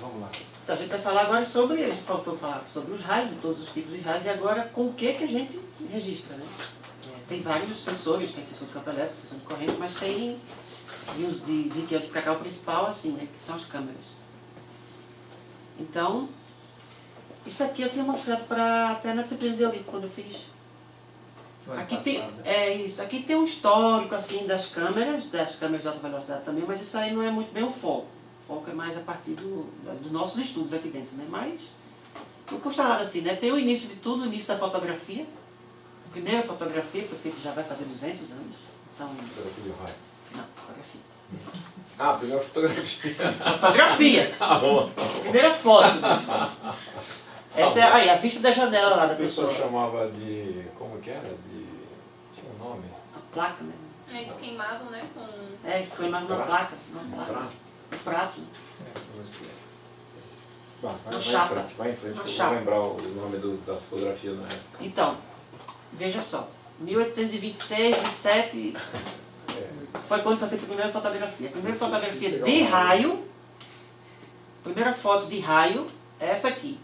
vamos lá. Então a gente vai falar agora sobre, a gente foi falar sobre os raios, de todos os tipos de raios, e agora com o que a gente registra, né? Tem vários sensores, tem sensor de campo elétrico, sensor de corrente, mas tem de uns de 20 anos para cá o principal, assim, né? Que são as câmeras. Então, isso aqui eu tinha mostrado até na disciplina de Eurico, quando eu fiz. Aqui tem, isso, aqui tem um histórico assim das câmeras de alta velocidade também, mas isso aí não é muito bem o foco. O foco é mais a partir dos nossos estudos aqui dentro, né? Mas não custa nada assim, né? Tem o início de tudo, o início da fotografia. A primeira fotografia foi feita já vai fazer 200 anos. Então, Fotografia de raio. não, fotografia. Ah, a primeira fotografia. Fotografia! Ah, bom. Primeira foto. Essa é aí, a vista da janela lá da A pessoa pessoa. chamava de... como que era? Tinha um nome? A placa, né? Eles queimavam, né? Com... Queimava na placa. Um prato. Vai em frente, Uma que eu chapa. vou lembrar o nome da fotografia na época. Então, veja só. 1826, 27... Foi quando foi feita a primeira fotografia. A primeira fotografia de raio, a primeira foto de raio é essa aqui.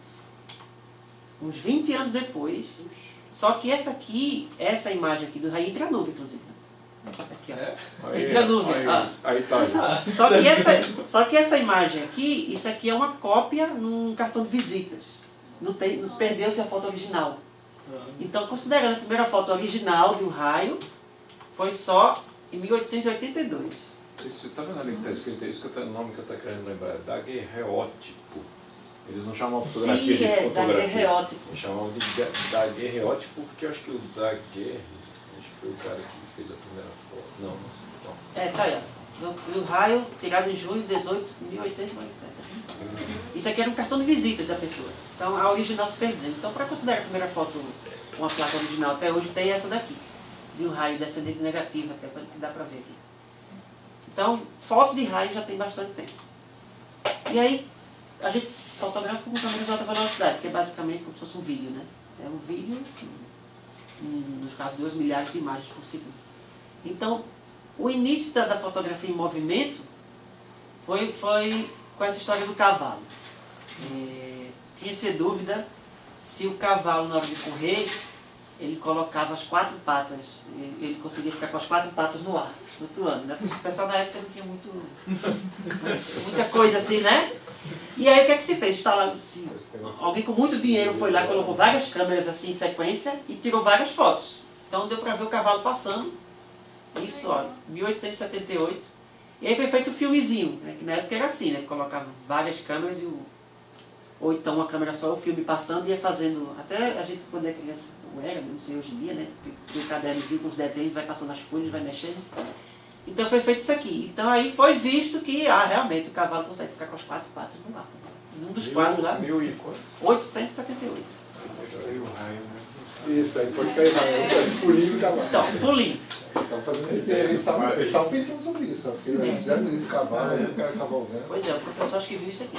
Uns 20 anos depois. Só que essa imagem aqui do raio entra a nuvem, inclusive. Aqui, ó. Entra a nuvem. Aí tá. Só que essa imagem aqui, isso aqui é uma cópia num cartão de visitas. Não perdeu-se a foto original. Então, considerando a primeira foto original de um raio, foi só em 1882. Você tá vendo ali que está escrito isso, que o nome que eu estou querendo lembrar é daguerreótipo. Eles não chamam fotografia de fotografia. Daguerreótipo. Eles chamam de daguerreótipo porque eu acho que o Daguerre, acho que foi o cara que fez a primeira foto. Não. Tá aí, ó. O raio tirado em junho de 18 de 1897. Isso aqui era um cartão de visitas da pessoa. Então a original se perdeu. Então, para considerar a primeira foto uma placa original até hoje, tem essa daqui. De um raio descendente negativo, até que dá para ver aqui. Então, foto de raio já tem bastante tempo. E aí, a gente fotografa com câmeras de alta velocidade, que é basicamente como se fosse um vídeo, né? É um vídeo, nos casos, 2 milhares de imagens por segundo. Então, o início da fotografia em movimento foi com essa história do cavalo. Tinha-se dúvida se o cavalo, na hora de correr, ele colocava as 4 patas, ele conseguia ficar com as 4 patas no ar, flutuando, né? Porque o pessoal da época não tinha muita coisa assim, né? E aí o que é que se fez? Alguém com muito dinheiro foi lá, colocou várias câmeras assim em sequência e tirou várias fotos. Então deu para ver o cavalo passando, isso, olha, 1878. E aí foi feito o filmezinho, né? Que na época era assim, né? Colocava várias câmeras ou então uma câmera só, o filme passando e ia fazendo, até a gente quando é criança, não sei hoje em dia, né? Tem um cadernozinho com os desenhos, vai passando as folhas, vai mexendo. Então foi feito isso aqui. Então aí foi visto que, realmente o cavalo consegue ficar com as 4 patas no ar. Um dos quadros lá, 1878. Isso, aí pode cair raio. Esse pulinho do cavalo. Então, pulinho. Eles estavam pensando sobre isso, porque eles fizeram do cavalo, aí o cara cavalgando. Pois é, o professor acho que viu isso aqui.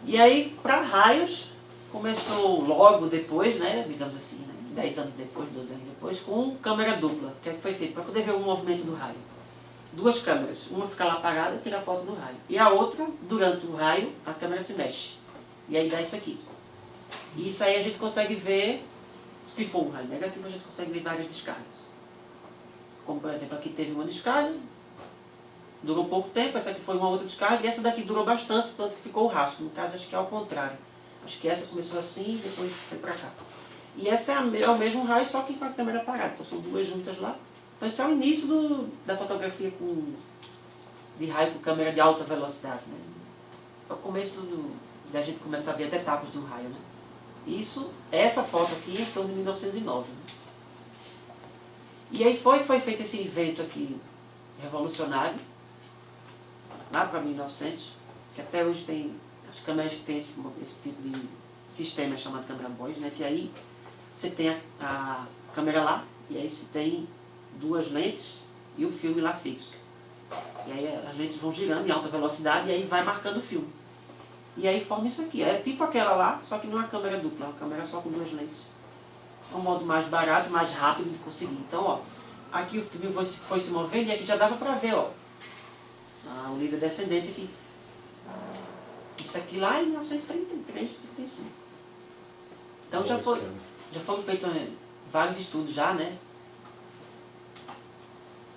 E aí, para raios, começou logo depois, né, digamos assim, né, 10 anos depois, 12 anos depois, com câmera dupla. O que é que foi feito? Para poder ver o movimento do raio. 2 câmeras, uma fica lá parada e tira a foto do raio. E a outra, durante o raio, a câmera se mexe. E aí dá isso aqui. E isso aí a gente consegue ver, se for um raio negativo, a gente consegue ver várias descargas. Como, por exemplo, aqui teve uma descarga, durou pouco tempo, essa aqui foi uma outra descarga, e essa daqui durou bastante, tanto que ficou o rastro. No caso, acho que é ao contrário. Acho que essa começou assim e depois foi para cá. E essa é o mesmo raio, só que com a câmera parada. Então são 2 juntas lá. Então esse é o início da fotografia de raio com câmera de alta velocidade, né? É o começo da gente começar a ver as etapas do raio, né? Essa foto aqui é em torno de 1909. Né? E aí foi feito esse evento aqui revolucionário, lá para 1900, que até hoje tem as câmeras que tem esse tipo de sistema chamado câmera Boys, né? Que aí você tem a câmera lá, e aí você tem 2 lentes e o filme lá fixo. E aí as lentes vão girando em alta velocidade e aí vai marcando o filme. E aí forma isso aqui. É tipo aquela lá, só que não é uma câmera dupla, é uma câmera só com 2 lentes. É um modo mais barato, mais rápido de conseguir. Então, ó, aqui o filme foi se movendo e aqui já dava pra ver, ó, o líder descendente aqui. Isso aqui lá em 1933, 35. Então já foram feitos vários estudos já, né?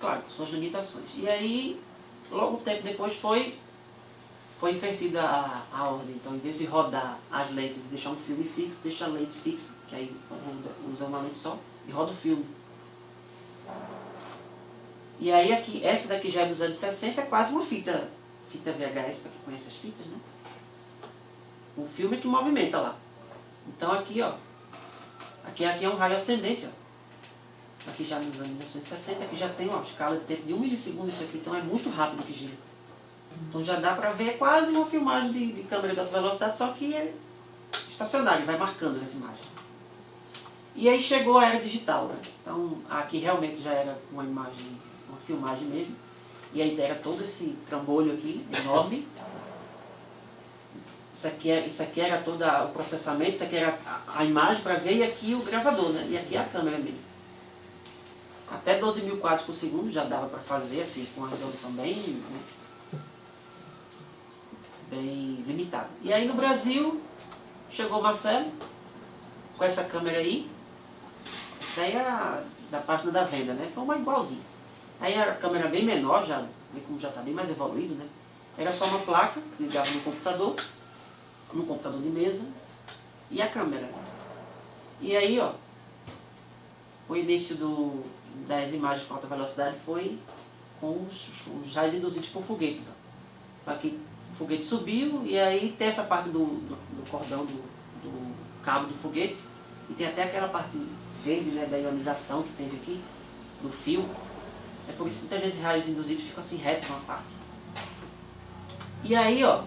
Claro, com suas limitações. E aí, logo um tempo depois foi invertida a ordem. Então, em vez de rodar as lentes e deixar um filme fixo, deixa a lente fixa, que aí usa uma lente só, e roda o filme. E aí, aqui, essa daqui já é dos anos 60, é quase uma fita VHS, para quem conhece as fitas, né? O filme é que movimenta lá. Então, aqui, ó, aqui é um raio ascendente, ó. Aqui já nos anos 1960, aqui já tem uma escala de tempo de 1 milissegundo isso aqui, então é muito rápido que gira. Então já dá pra ver quase uma filmagem de câmera de alta velocidade, só que é estacionário, vai marcando as imagens. E aí chegou a era digital, né? Então aqui realmente já era uma imagem, uma filmagem mesmo. E aí era todo esse trambolho aqui, enorme. Isso aqui era todo o processamento, isso aqui era a imagem para ver, e aqui o gravador, né? E aqui a câmera mesmo. Até 12.000 quadros por segundo já dava para fazer, assim, com uma resolução bem, né, bem limitada. E aí no Brasil, chegou o Marcelo, com essa câmera aí. Essa daí é da página da venda, né? Foi uma igualzinha. Aí a câmera bem menor, como já está bem mais evoluído, né? Era só uma placa que ligava no computador de mesa, e a câmera. E aí, ó, o início das imagens com alta velocidade foi com os raios induzidos por foguetes. Ó. Então aqui o foguete subiu, e aí tem essa parte do cordão do cabo do foguete, e tem até aquela parte verde, né, da ionização que teve aqui, do fio. É por isso que muitas vezes raios induzidos ficam assim retos numa parte. E aí, ó,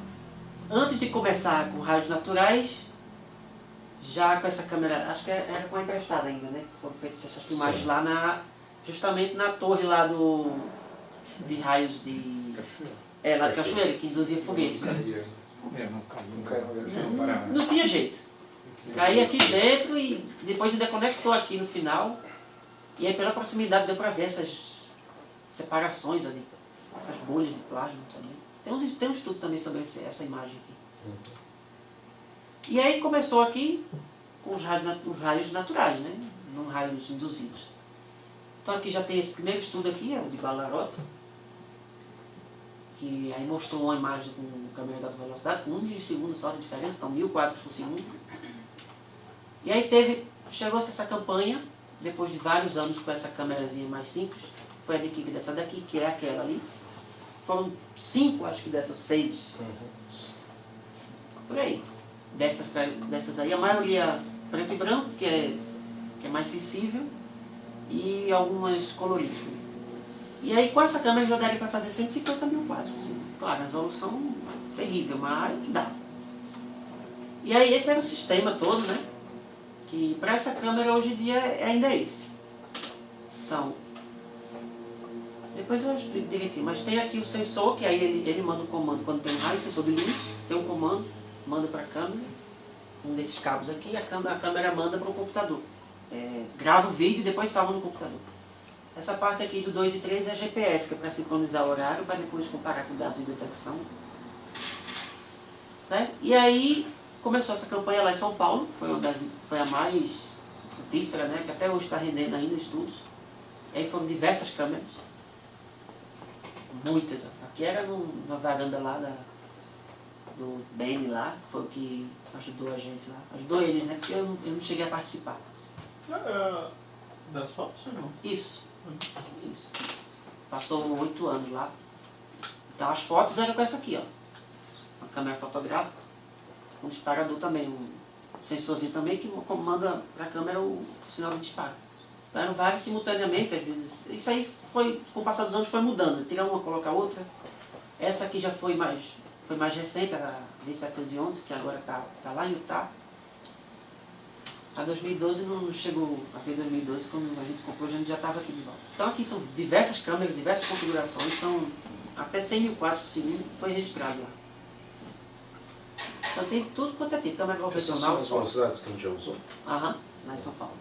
antes de começar com raios naturais, já com essa câmera, acho que era com a emprestada ainda, né? Foram feitas essas filmagens lá justamente na torre lá de raios de... lá de Cachoeira, que induzia foguetes. Né? Não tinha jeito. Caía aqui dentro e depois ainda conectou aqui no final. E aí pela proximidade deu para ver essas separações ali, essas bolhas de plasma também. Tem um estudo também sobre essa imagem aqui. E aí começou aqui com os raios naturais, né? Não raios induzidos. Então aqui já tem esse primeiro estudo aqui, é o de Ballaroth, que aí mostrou uma imagem com câmera de alta velocidade, com 1 milissegundo só de diferença, então 1.000 quadros por segundo. E aí chegou-se essa campanha, depois de vários anos com essa câmerazinha mais simples, foi adquirida dessa daqui, que é aquela ali. Foram 5, acho que dessas, 6. Por aí. Dessas aí, a maioria preto e branco, que é mais sensível, e algumas coloridas. E aí com essa câmera já daria para fazer 150.000 quadros. Claro, a resolução terrível, mas dá. E aí esse era o sistema todo, né? Que para essa câmera hoje em dia ainda é esse. Então, depois eu explico direitinho, mas tem aqui o sensor, que aí ele manda um comando quando tem um raio, sensor de luz, tem um comando, manda para a câmera, um desses cabos aqui, a câmera manda para o computador. Grava o vídeo e depois salva no computador. Essa parte aqui do 2 e 3 é GPS, que é para sincronizar o horário, para depois comparar com dados de detecção. Certo? E aí começou essa campanha lá em São Paulo, foi a mais frutífera, né, que até hoje está rendendo ainda estudos. E aí foram diversas câmeras. Muitas. Aqui era na varanda lá do Benny lá, que foi o que ajudou a gente lá. Ajudou eles, né? Porque eu não cheguei a participar. Das fotos ou não? Isso. Passou 8 anos lá. Então as fotos eram com essa aqui, ó. Uma câmera fotográfica, um disparador também, um sensorzinho também que comanda para a câmera o sinal de disparo. Então eram vários simultaneamente, às vezes. Isso aí foi, com o passar dos anos, foi mudando. Tirar uma, colocar outra. Essa aqui já foi mais recente, a V711, que agora tá lá em Utah. A 2012 não chegou, a V2012, quando a gente comprou, a gente já estava aqui de volta. Então aqui são diversas câmeras, diversas configurações, então até 100.000 quadros por segundo foi registrado lá. Então tem tudo quanto é tipo, câmera profissional. Essas são as velocidades que a gente já usou? Aham, lá em São Paulo.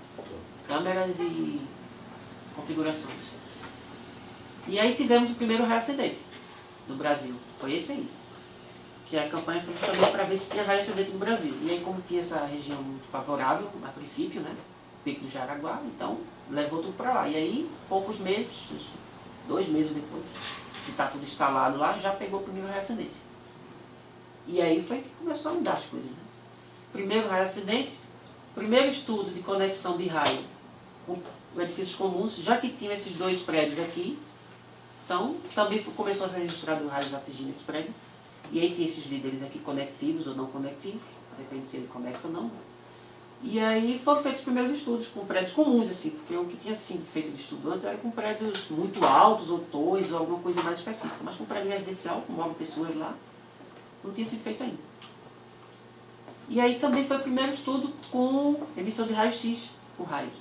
Câmeras e configurações. E aí tivemos o primeiro raio ascendente do Brasil, foi esse aí. que a campanha foi justamente para ver se tinha raio ascendente no Brasil. E aí, como tinha essa região muito favorável, a princípio, né, Pico do Jaraguá, então levou tudo para lá. E aí, poucos meses, 2 meses depois, que está tudo instalado lá, já pegou o primeiro raio ascendente. E aí foi que começou a mudar as coisas, né? Primeiro raio ascendente, primeiro estudo de conexão de raio com edifícios comuns, já que tinham esses 2 prédios aqui, então também começou a ser registrado raios atingindo esse prédio. E aí tinha esses líderes aqui conectivos ou não conectivos, depende se ele conecta ou não. E aí foram feitos os primeiros estudos com prédios comuns, assim, porque o que tinha sido feito de estudo antes era com prédios muito altos, ou torres, ou alguma coisa mais específica. Mas com prédio residencial, com 9 pessoas lá, não tinha sido feito ainda. E aí também foi o primeiro estudo com emissão de raios-x, com raios.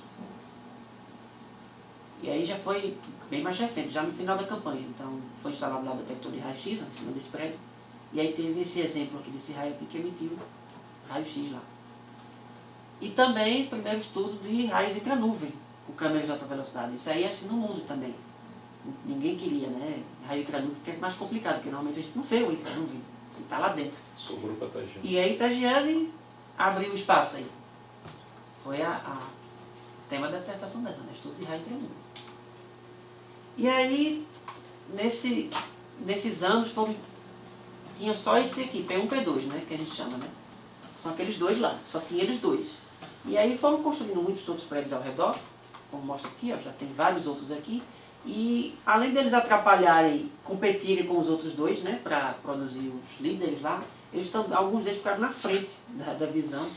E aí já foi bem mais recente, já no final da campanha. Então foi instalado lá o detector de raio-x, em cima desse prédio. E aí teve esse exemplo aqui, desse raio aqui, que emitiu raio-x lá. E também o primeiro estudo de raios intranuvem, com câmeras de alta velocidade. Isso aí acho que no mundo também. Ninguém queria, né? Raio intranuvem, porque é mais complicado, porque normalmente a gente não vê o intranuvem. Ele está lá dentro. Sobrou para Tagiane. E aí Tagiane abriu o espaço aí. Foi o tema da dissertação dela, né? Estudo de raio intranuvem. E aí, nesses anos, tinha só esse aqui, P1 e P2, né? Que a gente chama, né? São aqueles 2 lá, só tinha eles 2. E aí foram construindo muitos outros prédios ao redor, como mostra aqui, ó, já tem vários outros aqui. E além deles atrapalharem, competirem com os outros 2, né, para produzir os líderes lá, alguns deles ficaram na frente da visão.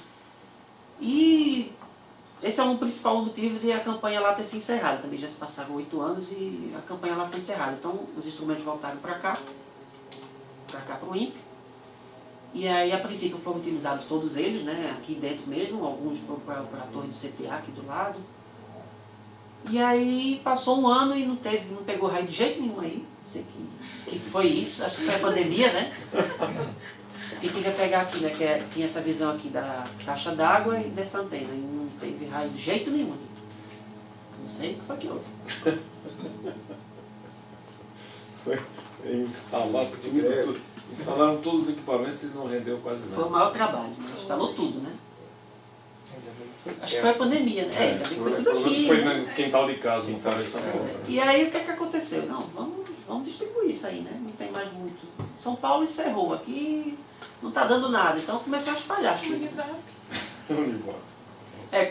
E esse é um principal motivo de a campanha lá ter se encerrado. Também já se passaram 8 anos e a campanha lá foi encerrada. Então os instrumentos voltaram para cá para o INPE. E aí, a princípio, foram utilizados todos eles, né, aqui dentro mesmo, alguns foram para a torre do CTA aqui do lado. E aí, passou um ano e não pegou raio de jeito nenhum aí. Não sei que foi isso, acho que foi a pandemia, né? Porque queria pegar aqui, né, tinha essa visão aqui da caixa d'água e dessa antena, e não teve raio de jeito nenhum. Não sei o que foi que houve. Foi instalado tudo. Instalaram todos os equipamentos e não rendeu quase nada. Foi o maior trabalho, né? Instalou tudo, né? Acho que foi a pandemia, né? Ainda bem que foi tudo aqui. Foi né? no quintal de casa, não foi essa porra. E aí o que aconteceu? Não, vamos distribuir isso aí, né? Não tem mais muito. São Paulo encerrou, aqui não está dando nada, então começou a espalhar as coisas.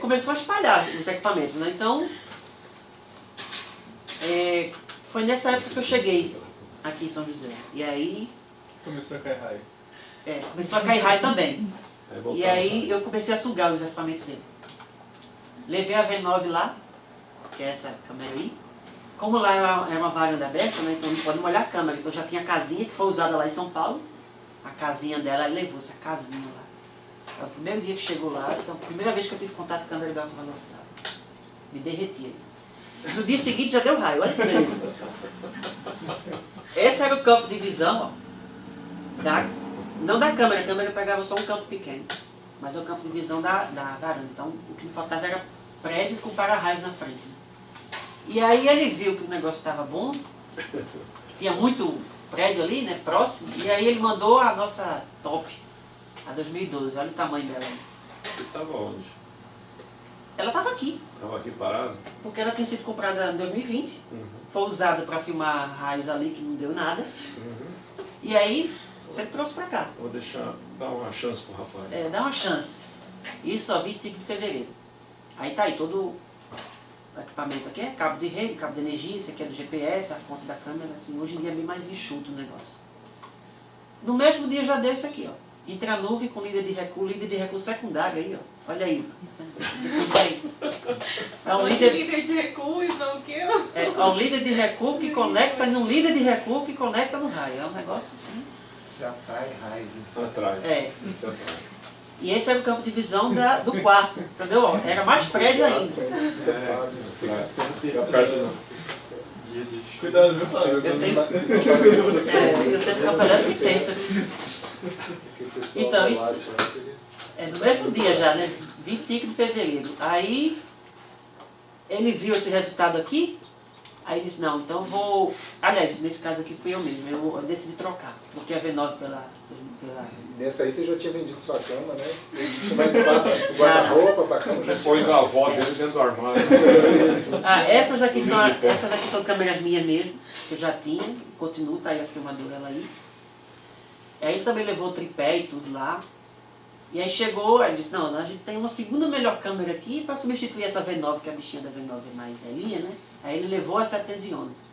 Começou a espalhar os equipamentos, né? Então, foi nessa época que eu cheguei aqui em São José. E aí... Começou a cair raio. Começou a cair raio também. E aí eu comecei a sugar os equipamentos dele. Levei a V9 lá, que é essa câmera aí. Como lá é uma varanda aberta, né, então não pode molhar a câmera. Então já tinha a casinha que foi usada lá em São Paulo. A casinha dela, ela levou essa casinha lá. Foi o primeiro dia que chegou lá, então a primeira vez que eu tive contato com a câmera de alta velocidade. Me derreti. No dia seguinte já deu raio, olha que beleza. Esse era o campo de visão, ó. Não da câmera, a câmera pegava só um campo pequeno, mas é o campo de visão da varanda. Então o que me faltava era prédio com para-raios na frente. E aí ele viu que o negócio estava bom, tinha muito prédio ali, né, próximo, e aí ele mandou a nossa top, a 2012, olha o tamanho dela. Você estava onde? Ela estava aqui, Estava aqui parado? porque ela tinha sido comprada em 2020, foi usada para filmar raios ali que não deu nada, e aí você trouxe para cá. Vou dar uma chance pro rapaz. Dá uma chance. Isso, ó, 25 de fevereiro. Aí tá aí todo o equipamento aqui, cabo de rede, cabo de energia, isso aqui é do GPS, a fonte da câmera, assim, hoje em dia é bem mais enxuto o negócio. No mesmo dia já deu isso aqui, ó. Intranuvem com líder de recuo secundário aí, ó. Olha aí. É um líder de recuo e não o quê? É um líder de recuo que conecta num líder de recuo que conecta no raio. É um negócio assim. Se atrai raios. Atrai. Se atrai. E esse era o campo de visão do quarto, entendeu? Era mais prédio ainda. Fica perto do... Cuidado, viu, Fábio? Eu tenho campo elétrico intenso. Então, isso é no mesmo dia já, né? 25 de fevereiro. Aí, ele viu esse resultado aqui, aí disse, não, então vou... Aliás, nesse caso aqui fui eu mesmo, eu decidi trocar. Troquei a V9 pela lá. Nessa aí você já tinha vendido sua cama, né? Tinha mais espaço pro guarda-roupa, pra cama. Já Depois a avó dele dentro do armário. Essas aqui são câmeras minhas mesmo, que eu já tinha, continuo, tá aí a filmadora ela aí. Aí ele também levou o tripé e tudo lá. E aí chegou, aí disse, não, a gente tem uma segunda melhor câmera aqui para substituir essa V9, que a bichinha da V9 é mais velhinha, né? Aí ele levou a 711.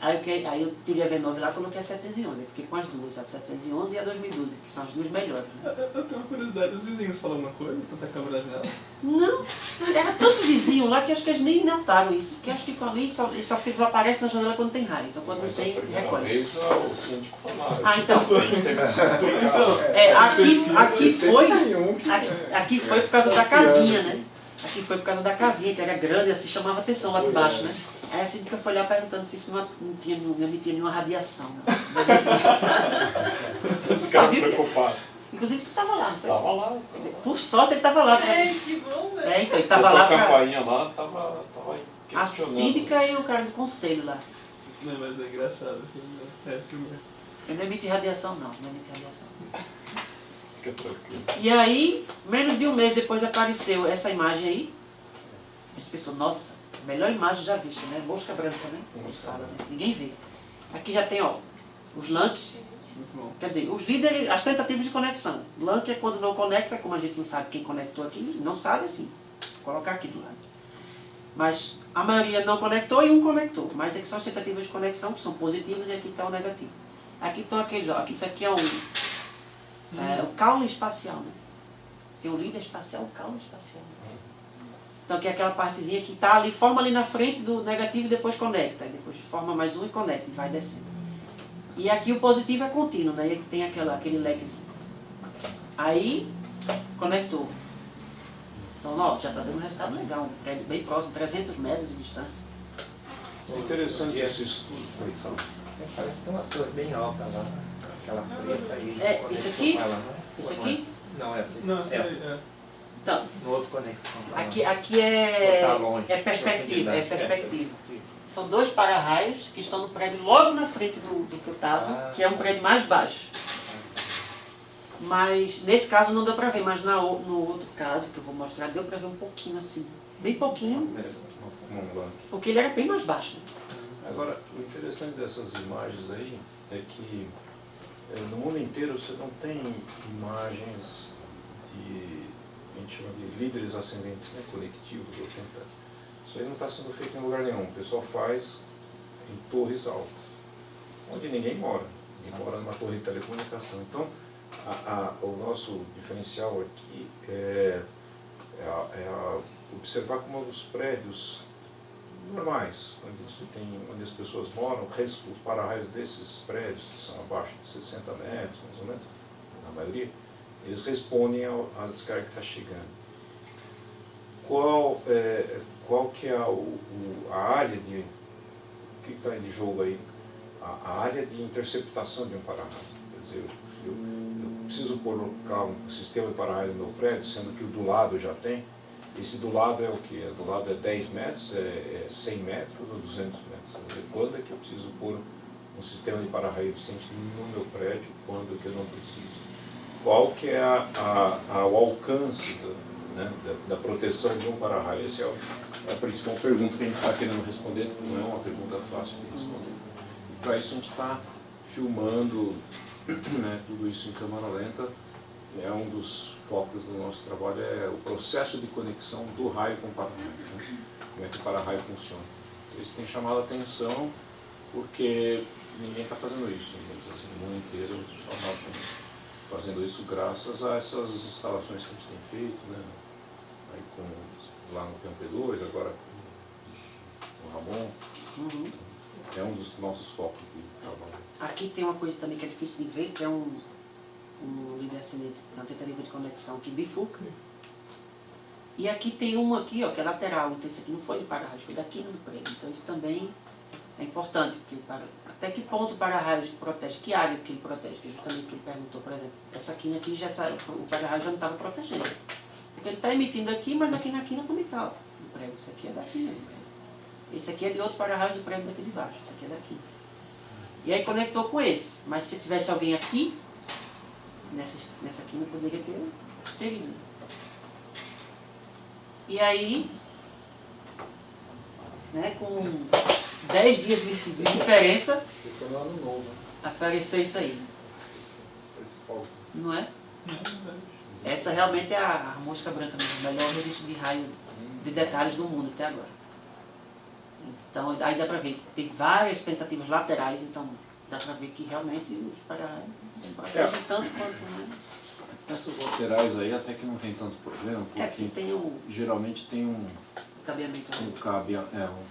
Aí eu tirei a V9 lá e coloquei a 711. Eu fiquei com as duas, a 711 e a 2012, que são as duas melhores. Né? Eu tenho uma curiosidade, os vizinhos falam alguma coisa quanto a câmera da janela? Não, era tanto vizinho lá que acho que eles nem notaram isso. Porque acho que ficam ali e só aparece na janela quando tem raio. Então quando não tem, primeira recolhe. vez o síndico falou. Ah, então. A gente teve que se explicar. Aqui foi por causa da casinha, né? Aqui foi por causa da casinha, que era grande, assim chamava atenção lá de baixo, né? Aí a síndica foi lá perguntando se isso não emitia nenhuma radiação. Né? Eles ficaram preocupados. Inclusive tu estava lá, não foi? Tava lá. Por sorte ele estava lá. É, que bom, velho. Então ele estava lá A pra... campainha lá, tava A questionando. síndica e o cara do conselho lá. Não, mas é engraçado. É assim mesmo. Ele não emite radiação não emite radiação. Fica tranquilo. E aí, menos de um mês depois apareceu essa imagem aí. A gente pensou, nossa, melhor imagem já vista, né? Mosca branca, né? Como se fala, né? Ninguém vê. Aqui já tem, ó, os LANCs. Muito bom. Quer dizer, os líderes, as tentativas de conexão. LANC é quando não conecta, como a gente não sabe quem conectou aqui, não sabe assim. Vou colocar aqui do lado. Mas a maioria não conectou e um conectou. Mas é que são as tentativas de conexão que são positivas e aqui está o negativo. Aqui estão aqueles, ó, aqui, isso aqui é o caule espacial, né? Tem o líder espacial, o caule espacial. Então aqui é aquela partezinha que está ali, forma ali na frente do negativo e depois conecta. Aí depois forma mais um e conecta e vai descendo. E aqui o positivo é contínuo, né? E aqui tem aquele lagzinho. Aí, conectou. Então, ó, já está dando um resultado legal. Um prédio bem próximo, 300 metros de distância. É interessante esse estudo. Parece ter uma torre bem alta lá, aquela preta aí. É, isso aqui? Ela, não é? Isso aqui? Não, essa. Não, isso essa. aí, é. Então, Não houve conexão. aqui Ou é, tá longe, é perspectiva, é profundidade. perspectiva. São dois para-raios que estão no prédio logo na frente do que eu estava, que é um prédio mais baixo. Mas nesse caso não deu para ver, mas no outro caso que eu vou mostrar, deu para ver um pouquinho assim, bem pouquinho, porque ele era bem mais baixo. Né? Agora, o interessante dessas imagens aí é que no mundo inteiro você não tem imagens de, a gente chama de líderes ascendentes, né, conectivos, ou tenta. Isso aí não está sendo feito em lugar nenhum. O pessoal faz em torres altas, onde ninguém mora. Ninguém mora numa torre de telecomunicação. Então, o nosso diferencial aqui é observar como os prédios normais, onde as pessoas moram, os para-raios desses prédios, que são abaixo de 60 metros, mais ou menos, na maioria, eles respondem à descarga que está chegando. Qual que é a área de... O que está de jogo aí? A área de interceptação de um para-raio. Quer dizer, eu preciso colocar um sistema de para-raio no meu prédio, sendo que o do lado já tem. Esse do lado é o que? Do lado é 10 metros, é 100 metros ou 200 metros. Quer dizer, quando é que eu preciso pôr um sistema de para-raio eficiente no meu prédio, quando é que eu não preciso? Qual que é o alcance da proteção de um para-raio? Essa é a principal pergunta que a gente está querendo responder, que não é uma pergunta fácil de responder. E para isso a gente está filmando, né, tudo isso em câmera lenta. É um dos focos do nosso trabalho, é o processo de conexão do raio com o para-raio, né? Como é que o para-raio funciona. Isso tem chamado a atenção porque ninguém está fazendo isso, assim, no mundo inteiro, só nós estamos fazendo isso graças a essas instalações que a gente tem feito, né? Aí lá no PMP2, agora com o Ramon. Uhum. É um dos nossos focos de trabalho. Aqui tem uma coisa também que é difícil de ver, que é um líder ascendente, uma tentativa de conexão que bifurca. E aqui tem uma aqui, ó, que é lateral, então isso aqui não foi de para-raios, foi daqui no prédio. Então isso também é importante, porque até que ponto o para-raios protege, que área que ele protege, que é justamente o que ele perguntou, por exemplo. Essa quina aqui, o para-raio já não estava protegendo. Porque ele está emitindo aqui, mas aqui na quina também está no prédio. Isso aqui é daqui mesmo. Esse aqui é de outro para-raio do prédio daqui de baixo, esse aqui é daqui. E aí conectou com esse, mas se tivesse alguém aqui, nessa aqui não poderia ter ferido. E aí, né, com 10 dias de diferença, Você foi no ano novo, né? apareceu isso aí, Esse palco. não é? Essa realmente é a mosca branca mesmo, o melhor registro de raio de detalhes do mundo até agora. Então aí dá pra ver, tem várias tentativas laterais, então dá pra ver que realmente os para-raios protegem tanto quanto, né? Essas laterais aí até que não tem tanto problema, É, aqui porque tem o geralmente tem um cabeamento.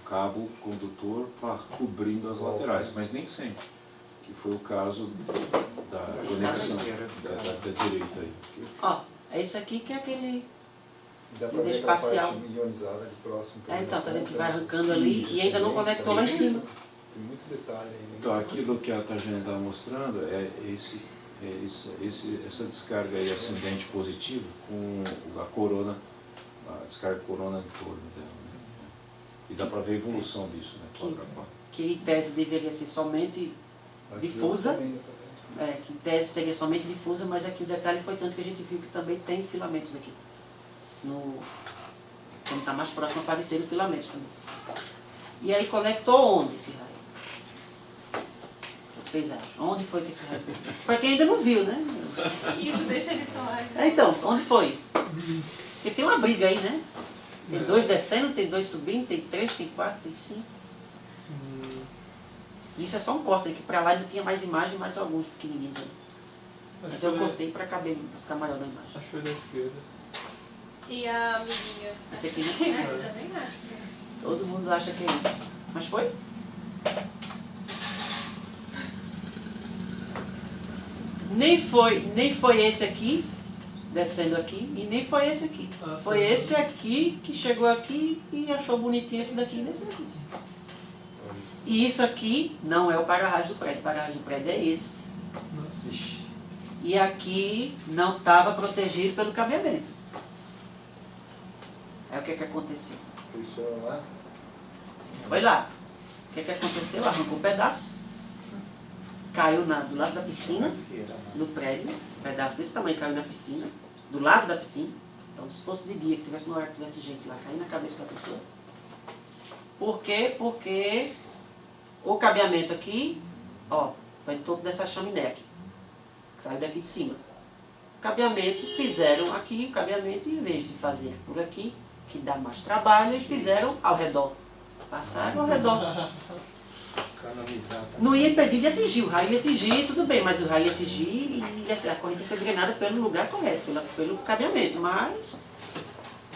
cabo condutor cobrindo as laterais, mas nem sempre. Que foi o caso da conexão da direita aí. Ó, é esse aqui que é aquele... Dá pra ver aquela espacial. parte ionizada de próximo. É, então, tá vendo que vai Tem arrancando ali e ainda não conectou lá em cima. Tem muitos detalhes aí. né? Então aquilo que a Tatiana estava mostrando é essa descarga aí ascendente positiva com a corona, a descarga corona em torno dela. Né? E dá para ver a evolução disso, né? Quadro a quadro. Que em tese deveria ser somente Mas difusa. também, né, também. Que em tese seria somente difusa, mas aqui o detalhe foi tanto que a gente viu que também tem filamentos aqui. Quando está mais próximo apareceram filamentos também. E aí conectou onde esse raio? O que vocês acham? Onde foi que esse raio pegou? Para quem ainda não viu, né? Isso deixa ele só lá. Então, onde foi? Porque tem uma briga aí, né? Tem 2 descendo, tem 2 subindo, tem 3, tem 4, tem 5. Isso é só um corte, que para lá ainda tinha mais imagem, mais alguns pequenininhos ali. Mas eu cortei para caber, pra ficar maior na imagem. Acho que foi da esquerda. E a amiguinha? Esse aqui não É, tem. eu também acho que é. Todo mundo acha que é esse. Mas foi? Nem foi esse aqui, descendo aqui, e nem foi esse aqui. Foi esse aqui que chegou aqui e achou bonitinho esse daqui e desse aqui. E isso aqui não é o para-raio do prédio. O para-raio do prédio é esse. Nossa. E aqui não estava protegido pelo cabeamento. Aí o que aconteceu? Vocês foram lá? Foi lá. O que aconteceu? Arrancou um pedaço, caiu do lado da piscina, no prédio, um pedaço desse tamanho caiu na piscina, do lado da piscina. Então se fosse de dia, que tivesse no ar, que tivesse gente lá, cair na cabeça da pessoa. Por quê? Porque o cabeamento aqui, ó, vai em torno dessa chaminé aqui, que saiu daqui de cima. O cabeamento, fizeram aqui o cabeamento, em vez de fazer por aqui, que dá mais trabalho, eles fizeram ao redor. Passaram ao redor. Economizar. Não ia impedir de atingir, o raio ia atingir, tudo bem, mas o raio ia atingir e a corrente ia ser drenada pelo lugar correto, pelo cabeamento, mas...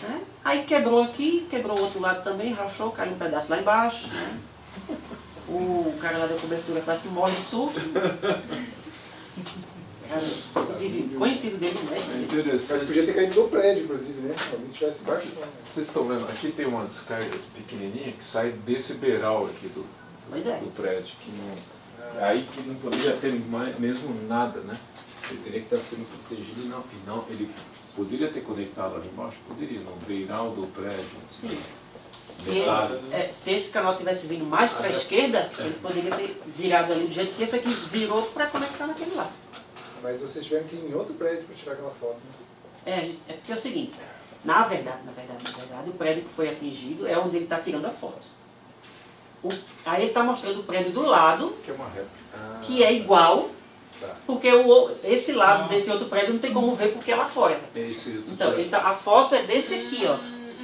Né? Aí quebrou aqui, quebrou o outro lado também, rachou, caiu um pedaço lá embaixo. Né? O cara lá da cobertura quase que morre de susto. Era, inclusive, conhecido dele, É né? Mas interessante. podia ter caído do prédio, inclusive, né? Se alguém tivesse baixo. Vocês estão vendo, aqui tem uma descarga pequenininha que sai desse beiral aqui Pois é. do prédio, que não, aí que não poderia ter mesmo nada, né? Ele teria que estar sendo protegido e não, ele poderia ter conectado ali embaixo, poderia, no beiral do prédio. Sim. Se, Metade, se esse canal tivesse vindo mais para a esquerda, ele poderia ter virado ali do jeito que esse aqui virou para conectar naquele lado. Mas vocês tiveram que ir em outro prédio para tirar aquela foto, né? É porque é o seguinte, na verdade, o prédio que foi atingido é onde ele está tirando a foto. Aí ele está mostrando o prédio do lado, Que é uma réplica. que é igual, Tá. porque esse lado desse outro prédio não tem como ver porque é lá fora. Esse, Então, a foto é desse aqui, ó.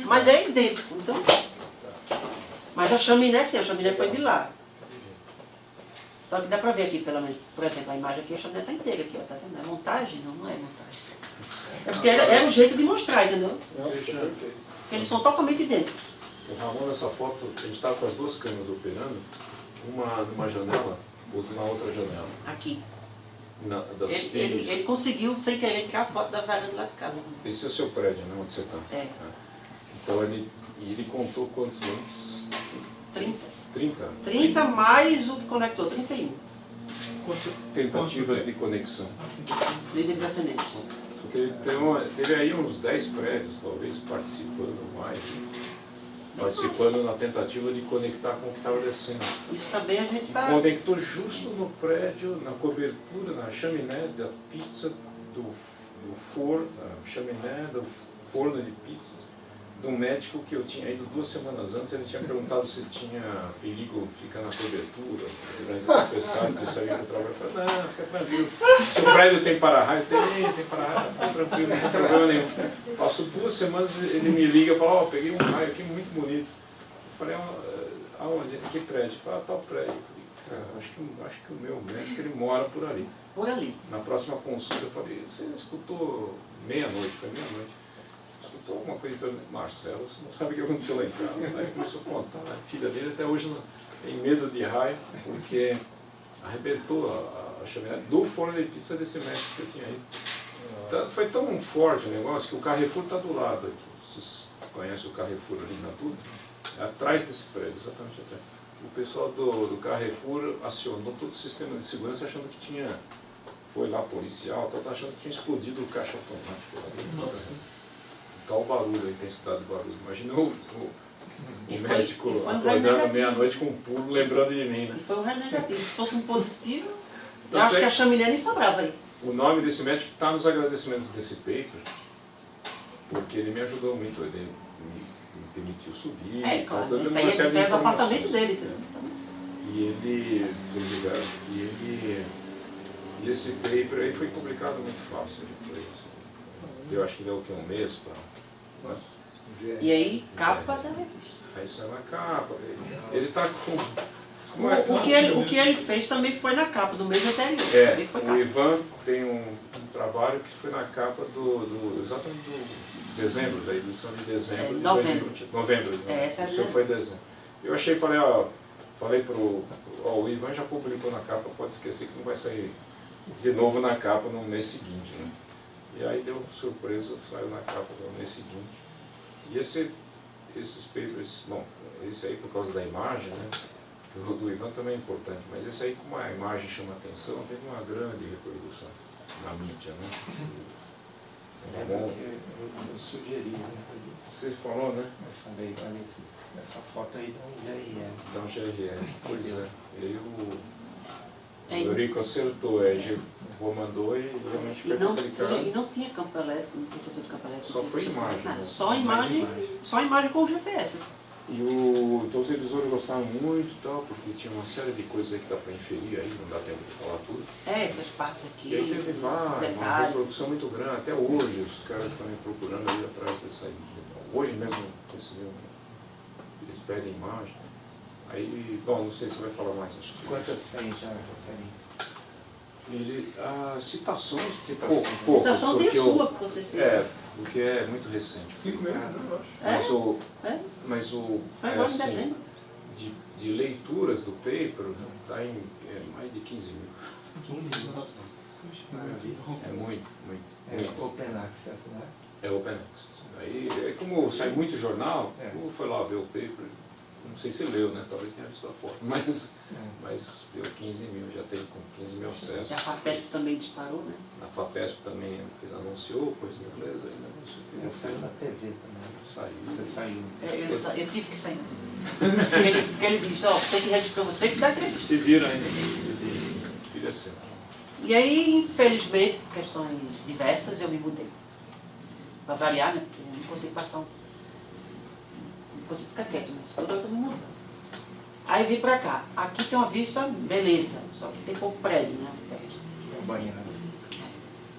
Mas é idêntico, então. Mas a chaminé sim, a chaminé foi de lá. Só que dá pra ver aqui, pelo menos, por exemplo, a imagem aqui, a chaminé tá inteira aqui, ó, tá vendo? É montagem? Não, não é montagem. É porque era o jeito de mostrar, entendeu? Não, Deixa- perfeito. Porque eles são totalmente idênticos. O Ramon, nessa foto, a gente estava com as duas câmeras operando, uma numa janela, outra na outra janela. Aqui. Ele, Ele conseguiu, sem querer, tirar a foto da varanda lá de casa. esse é o seu prédio, né? Onde você está. É. Então ele contou quantos anos? 30. 30 anos. 30 mais o que conectou, 31. Tentativas de conexão. Líderes ascendentes. Só que ele teve aí uns 10 prédios, talvez, participando mais. Participando na tentativa de conectar com o que estava descendo. Isso também a gente está... Conectou justo no prédio, na cobertura, na chaminé da pizza, do forno, da chaminé, do forno de pizza, de um médico que eu tinha ido 2 semanas antes. Ele tinha perguntado se tinha perigo ficar na cobertura durante a tempestade, porque sabia que eu trabalhava. Eu falei, não, fica tranquilo. Se o prédio tem para-raio, tem para-raio, fica tranquilo, não tem problema nenhum. Passou 2 semanas, ele me liga e fala, peguei um raio aqui muito bonito. Eu falei, aonde? Que prédio? Ele falou, tal prédio. Eu falei, cara, acho que o meu médico, ele mora por ali. Por ali. Na próxima consulta eu falei, você escutou meia-noite? Foi meia-noite. Escutou alguma coisa em torno de Marcelo, você não sabe o que aconteceu lá em casa. Aí começou a contar, a filha dele até hoje tem medo de raio, porque arrebentou a chaminé do forno de pizza desse médico que eu tinha ido. Então, foi tão forte o negócio que o Carrefour está do lado aqui. Vocês conhecem o Carrefour ali na Dutra? É atrás desse prédio, exatamente atrás. O pessoal do Carrefour acionou todo o sistema de segurança achando que tinha, foi lá policial, tá achando que tinha explodido o caixa automático. Nossa. Tal barulho, a intensidade do barulho. Imagina o médico foi um acordando negativo. meia-noite com um pulo lembrando de mim, né? E foi um raio negativo. Se fosse um positivo, eu Tanto acho é que a chaminé nem sobrava aí. O nome desse médico está nos agradecimentos desse paper, porque ele me ajudou muito, ele me permitiu subir. É, claro. dando Isso uma aí é série de serve do informações. apartamento dele. Então, E ele, obrigado, e esse paper aí foi publicado muito fácil. Foi, assim, eu acho que deu o quê? Um mês para. e aí, capa da revista. Aí saiu na capa. Ele está com. O que ele fez também foi na capa do mês anterior. Também foi O capa. Ivan tem um trabalho que foi na capa exatamente do dezembro, da edição de dezembro. de Novembro. 2020. Novembro. Essa é a o seu foi dezembro. Eu achei, falei o Ivan já publicou na capa, pode esquecer que não vai sair de novo na capa no mês seguinte, né? E aí deu surpresa, saiu na capa no mês seguinte. E esses papers, bom, esse aí por causa da imagem, né? O do Ivan também é importante, mas esse aí, como a imagem chama atenção, teve uma grande repercussão na mídia, né? Lembra que eu sugeri, né? Você falou, né? Eu falei, olha essa foto aí dá um GRL. Da GRL, pois é. E aí É, o Eurico acertou, mandou e realmente foi publicado. E não tinha campo elétrico, não tinha sensor de campo elétrico. Só não foi tinha imagem, nada. né? Só imagem com GPS. Assim. Então os revisores gostaram muito e tal, porque tinha uma série de coisas aí que dá para inferir aí, não dá tempo de falar tudo. Essas partes aqui. E aí teve uma detalhes. reprodução muito grande, até hoje os caras estão me procurando aí atrás dessa aí. Hoje mesmo eles pedem imagem. Aí, bom, não sei se você vai falar mais. Acho que Quantas tem já na referência? Citações, Citações. poucas, Citação de porque sua que você fez. porque é muito recente. 5 meses, né, eu acho. Mas o Foi agora em dezembro. de leituras do paper está em mais de 15 mil. 15 mil. Nossa. Puxa, Maravilha. É muito. É Open Access, né? É Open Access. Aí, como sai muito jornal, É. foi lá ver o paper. Não sei se leu, né? Talvez tenha visto a foto, mas deu 15 mil, já tem com 15 mil acessos. E a FAPESP também disparou, né? A FAPESP também anunciou, coisa em inglês, aí Ela saiu na TV também. Saiu. Você saiu. Eu tive que sair. Porque ele disse, ó, tem que registrar você que dá entrevista. Se vira ainda, filho é seu. E aí, infelizmente, por questões diversas, eu me mudei. Para variar, né? Porque eu não consigo passar não consigo ficar quieto, mas toda hora eu tô me mudando. Aí vim pra cá. Aqui tem uma vista, beleza, só que tem pouco prédio, né? É o banhado.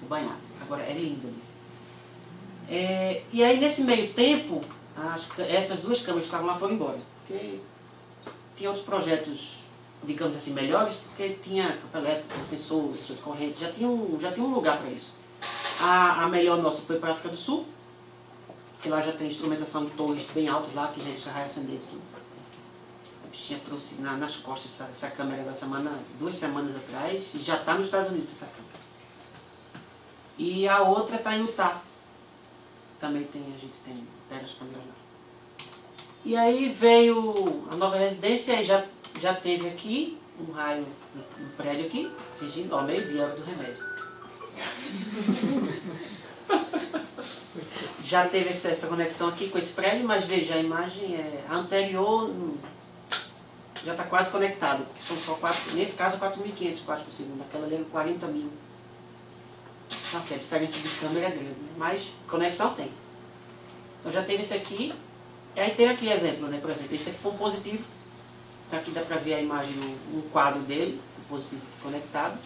O banhado. Agora é lindo ali. E aí nesse meio tempo, essas 2 câmeras que estavam lá foram embora. Porque tinha outros projetos, digamos assim, melhores, porque tinha campo elétrico, sensor, sensor de corrente, já tinha um lugar para isso. A melhor nossa foi para a África do Sul, que lá já tem instrumentação de torres bem altas lá, que registra raio ascendente tudo. A bichinha trouxe nas costas essa câmera 2 semanas atrás, e já está nos Estados Unidos essa câmera. E a outra está em Utah. Também a gente tem as câmeras lá. E aí veio a nova residência, e já teve aqui um raio no prédio aqui, fingindo, ao meio-dia, hora do remédio. Já teve essa conexão aqui com esse prédio, mas veja, a imagem a anterior já está quase conectado, porque são só 4, nesse caso 4.500 quadros por segundo, aquela ali é 40.000. Então assim, a diferença de câmera é grande, né? Mas conexão tem. Então já teve esse aqui, e aí tem aqui exemplo, né? Por exemplo, esse aqui foi um positivo. Então aqui dá pra ver a imagem, um quadro dele, o positivo aqui conectado.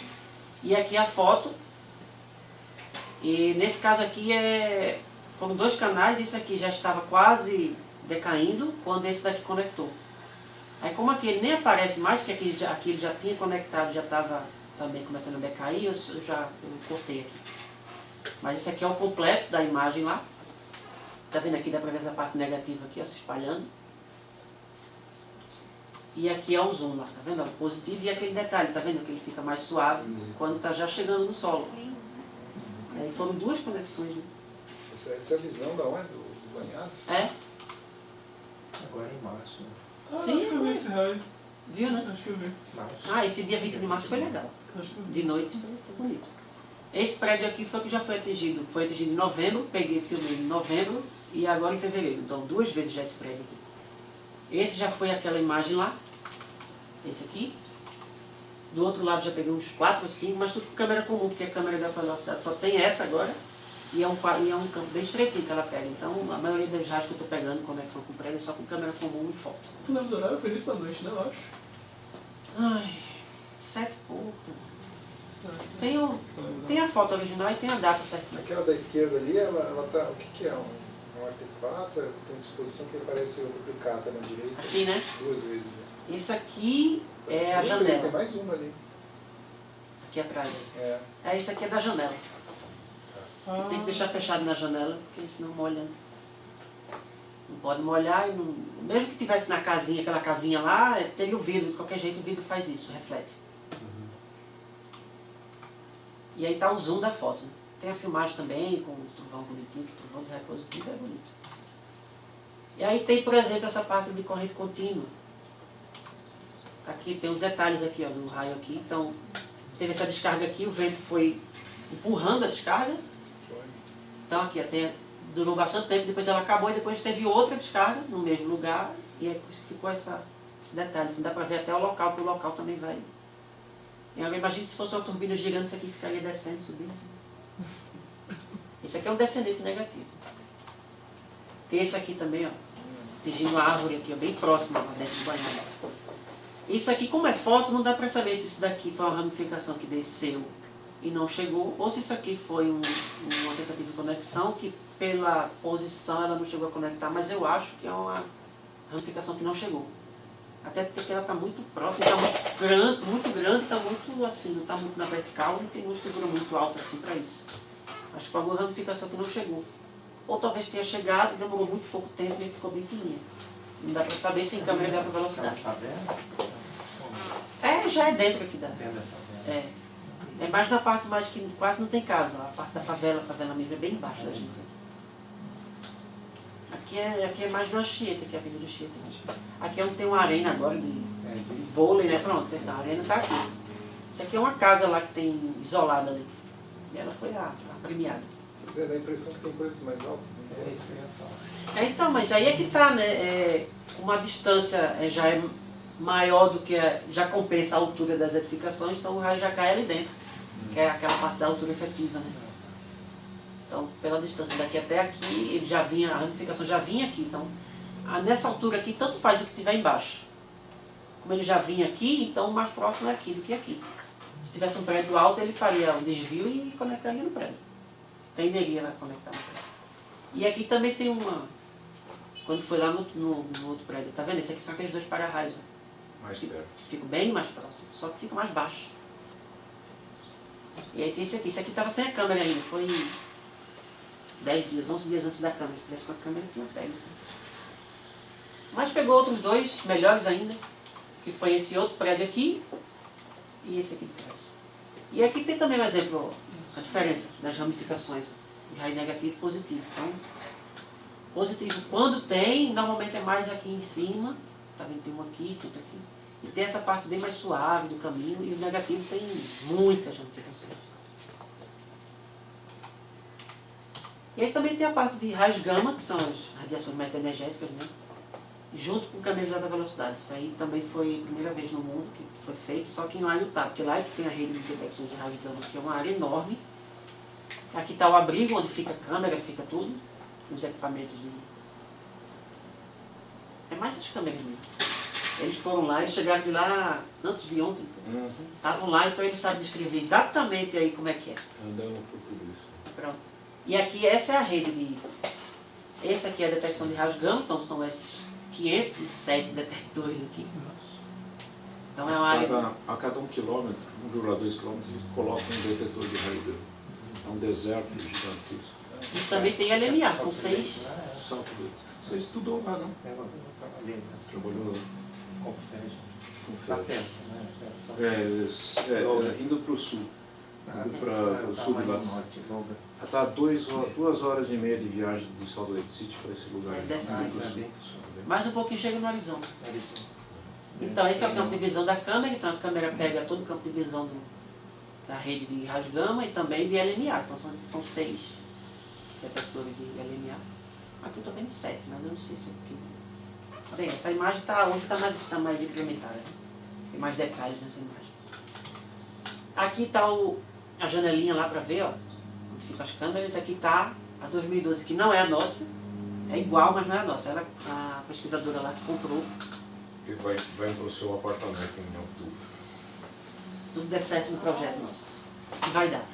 E aqui a foto. E nesse caso aqui foram 2 canais, esse aqui já estava quase decaindo quando esse daqui conectou. Aí como aqui ele nem aparece mais, porque aqui ele já tinha conectado, já estava também começando a decair, eu cortei aqui. Mas esse aqui é o completo da imagem lá. Tá vendo aqui, dá pra ver essa parte negativa aqui, ó, se espalhando. E aqui é o zoom lá, tá vendo? O positivo e aquele detalhe, tá vendo? Que ele fica mais suave quando tá já chegando no solo. Aí foram 2 conexões, né? Essa é a visão da onde? Do banhado? É, Agora em março. Ah, Sim, acho que eu vi esse raio. viu, né? Acho que eu vi. Março. Ah, esse dia 20 de março foi legal. Acho que eu vi. De noite foi bonito. Esse prédio aqui foi que já foi atingido em novembro, filmei em novembro e agora em fevereiro. Então 2 vezes já esse prédio aqui. Esse já foi aquela imagem lá, esse aqui. Do outro lado já peguei uns 4 ou 5, mas tudo com câmera comum, porque a câmera da velocidade só tem essa agora. E é um campo bem estreitinho que ela pega. Então a maioria das rádios que eu estou pegando, conexão com prédio, é só com câmera comum e foto. Tu lembra do horário? Foi início da noite, né? Eu acho. Ai, 7 e pouco. Não Tem a foto original e tem a data certinha. Aquela da esquerda ali, ela tá. O que é? Um artefato? Tem uma disposição que parece o duplicata na direita. Aqui, né? 2 vezes. Né? Isso aqui é a 2 vezes, tem janela. mais uma ali. Aqui atrás. É. Isso aqui é da janela. Ah, Tem que deixar fechado na janela, porque senão molha. Não pode molhar e não... Mesmo que tivesse na casinha, aquela casinha lá, tem o vidro, de qualquer jeito o vidro faz isso, reflete. E aí tá o zoom da foto. Né? Tem a filmagem também, com o trovão bonitinho, que o trovão de raio positivo é bonito. E aí tem, por exemplo, essa parte de corrente contínua. Aqui tem uns detalhes aqui, ó, do raio aqui. Então, teve essa descarga aqui, o vento foi empurrando a descarga. Então aqui até durou bastante tempo, depois ela acabou e depois teve outra descarga no mesmo lugar e aí ficou esse detalhe. Então dá para ver até o local, que o local também vai. E agora imagine se fosse uma turbina girando, isso aqui ficaria descendo, subindo. Esse aqui é um descendente negativo. Tem esse aqui também, ó, atingindo a árvore aqui, ó, bem próximo, lá dentro do banhado. Isso aqui, como é foto, não dá para saber se isso daqui foi uma ramificação que desceu e não chegou, ou se isso aqui foi uma tentativa de conexão que pela posição ela não chegou a conectar, mas eu acho que é uma ramificação que não chegou. Até porque ela está muito próxima, está muito grande, está muito assim, não está muito na vertical, não tem uma estrutura muito alta assim para isso. Acho que foi alguma ramificação que não chegou. Ou talvez tenha chegado e demorou muito pouco tempo e ficou bem fininha. Não dá para saber sem câmera de alta velocidade. Favela? Já é dentro aqui da... Dentro da favela. É mais na parte mais que quase não tem casa, a parte da favela, a favela mesmo é bem embaixo da gente. Aqui é mais na Anchieta, que é a Avenida Anchieta. Aqui é onde tem uma arena agora de vôlei, né? Pronto, a arena está aqui. Isso aqui é uma casa lá que tem isolada ali. E ela foi a premiada. Dá a impressão que tem coisas mais altas. É isso que eu ia falar. Então, mas aí é que tá, né? Uma distância já é maior do que já compensa a altura das edificações, então o raio já cai ali dentro, que é aquela parte da altura efetiva, né? Então, pela distância daqui até aqui, ele já vinha, a ramificação já vinha aqui, então nessa altura aqui, tanto faz o que tiver embaixo. Como ele já vinha aqui, então mais próximo é aqui do que aqui. Se tivesse um prédio alto, ele faria um desvio e conectaria no prédio. Tenderia a conectar no prédio. E aqui também tem uma... Quando foi lá no outro prédio, tá vendo? Esse aqui são aqueles 2 para-raios, né? Mais perto. Que ficam bem mais próximos, só que fica mais baixo. E aí tem esse aqui estava sem a câmera ainda, foi 10 dias, 11 dias antes da câmera. Se tivesse com a câmera, tinha pego isso. Mas pegou outros 2, melhores ainda, que foi esse outro prédio aqui e esse aqui de trás. E aqui tem também um exemplo, a diferença das ramificações, de raio negativo e positivo. Então, positivo quando tem, normalmente é mais aqui em cima, tá vendo? Tem um aqui, outro aqui. E tem essa parte bem mais suave do caminho, e o negativo tem muitas ramificações. E aí também tem a parte de raios gama, que são as radiações mais energéticas, né? Junto com câmeras de alta velocidade. Isso aí também foi a primeira vez no mundo que foi feito, só que lá em Utah, porque lá é que tem a rede de detecções de raios gama, que é uma área enorme, Aqui está o abrigo, onde fica a câmera, fica tudo. Os equipamentos de... É mais as câmeras mesmo. Eles foram lá, eles chegaram de lá antes de ontem. Estavam lá, então eles sabem descrever exatamente aí como é que é. Andando por tudo isso. Pronto. E aqui, essa é a rede de... Essa aqui é a detecção de raios gama, então são esses 507 detectores aqui. Então é uma área... A cada 1 quilômetro, 1,2 quilômetros, eles colocam um detetor de raio gama. É um deserto gigantesco. E também tem LMA, são 6. Salto de... Você estudou lá, não? Eu trabalhei nessa. Trabalhou Confejo. com Lá fé. perto, né? Indo para o sul. Indo para o sul de lá. Norte, Volga. Está 2 horas e meia de viagem de Salt Lake City para esse lugar. É, desce Indo aí. pro sul. Mais um pouquinho chega no horizonte. É isso. Então esse é o campo de visão da câmera, então a câmera pega todo o campo de visão da rede de raios gama e também de LMA. Então são 6 detectores de LMA. Aqui eu estou vendo 7, mas eu não sei se é porque... Bem, essa imagem hoje está mais incrementada. Né? Tem mais detalhes nessa imagem. Aqui está a janelinha lá para ver, ó, onde ficam as câmeras. Aqui está a 2012, que não é a nossa. É igual, mas não é a nossa. Ela, a pesquisadora lá que comprou. E vai para o seu apartamento em outubro. Se tudo der certo no projeto nosso. Que vai dar.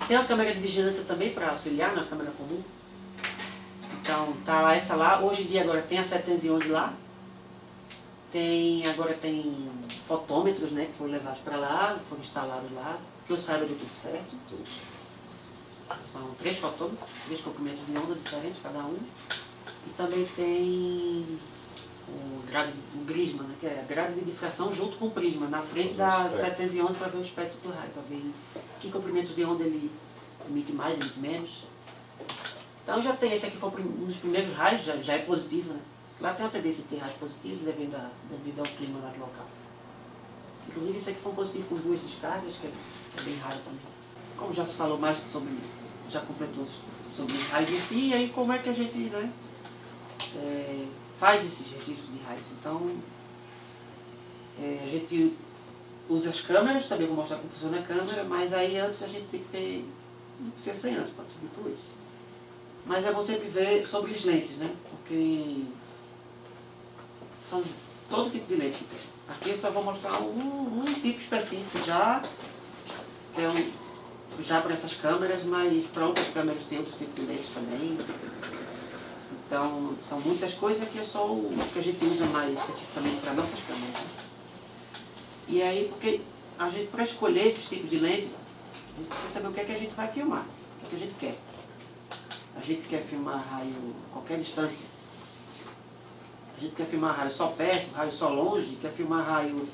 Tem uma câmera de vigilância também para auxiliar na câmera comum. Então tá essa lá. Hoje em dia agora tem a 711 lá. Agora tem fotômetros, né, que foram levados para lá, foram instalados lá. Que eu saiba deu tudo certo. São 3 fotômetros, 3 comprimentos de onda diferentes cada um. E também tem o Grisma, né, que é a grade de difração junto com o prisma, na frente da 711 para ver o espectro do raio, para ver que comprimentos de onda ele emite mais, emite menos. Então já tem, esse aqui foi um dos primeiros raios, já é positivo, né? Lá tem uma tendência de ter raios positivos devido ao clima lá do local. Inclusive esse aqui foi um positivo com 2 descargas, que é bem raro também. Como já se falou mais sobre, já completou sobre os raios em si, e aí como é que a gente, né, faz esses registros de raios. Então, a gente usa as câmeras, também vou mostrar como funciona a câmera, mas aí antes a gente tem que ver, não precisa ser antes, pode ser depois. Mas é bom sempre ver sobre as lentes, né? Porque são todo tipo de lente que tem. Aqui eu só vou mostrar um tipo específico já, que é já para essas câmeras, mas para outras câmeras tem outros tipos de lentes também. Então são muitas coisas que é só o que a gente usa mais especificamente para nossas câmeras. Né? E aí, porque a gente, para escolher esses tipos de lentes, a gente precisa saber o que é que a gente vai filmar, o que é que a gente quer. A gente quer filmar raio a qualquer distância. A gente quer filmar raio só perto, raio só longe, quer filmar raio...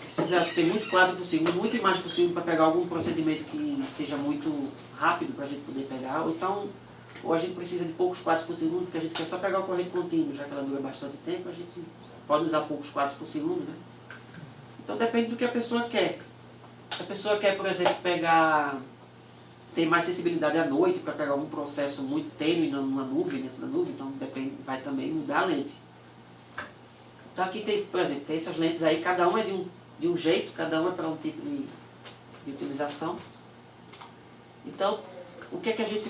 Precisa ter muito quadro por segundo, muita imagem por segundo para pegar algum procedimento que seja muito rápido para a gente poder pegar. Ou então, ou a gente precisa de poucos quadros por segundo, porque a gente quer só pegar o corrente contínuo, já que ela dura bastante tempo, a gente pode usar poucos quadros por segundo, né? Então depende do que a pessoa quer. Se a pessoa quer, por exemplo, ter mais sensibilidade à noite para pegar algum processo muito tênue numa nuvem, dentro da nuvem, então vai também mudar a lente. Então aqui tem, por exemplo, tem essas lentes aí, cada uma é de um jeito, cada uma é para um tipo de utilização. Então, o que é que a gente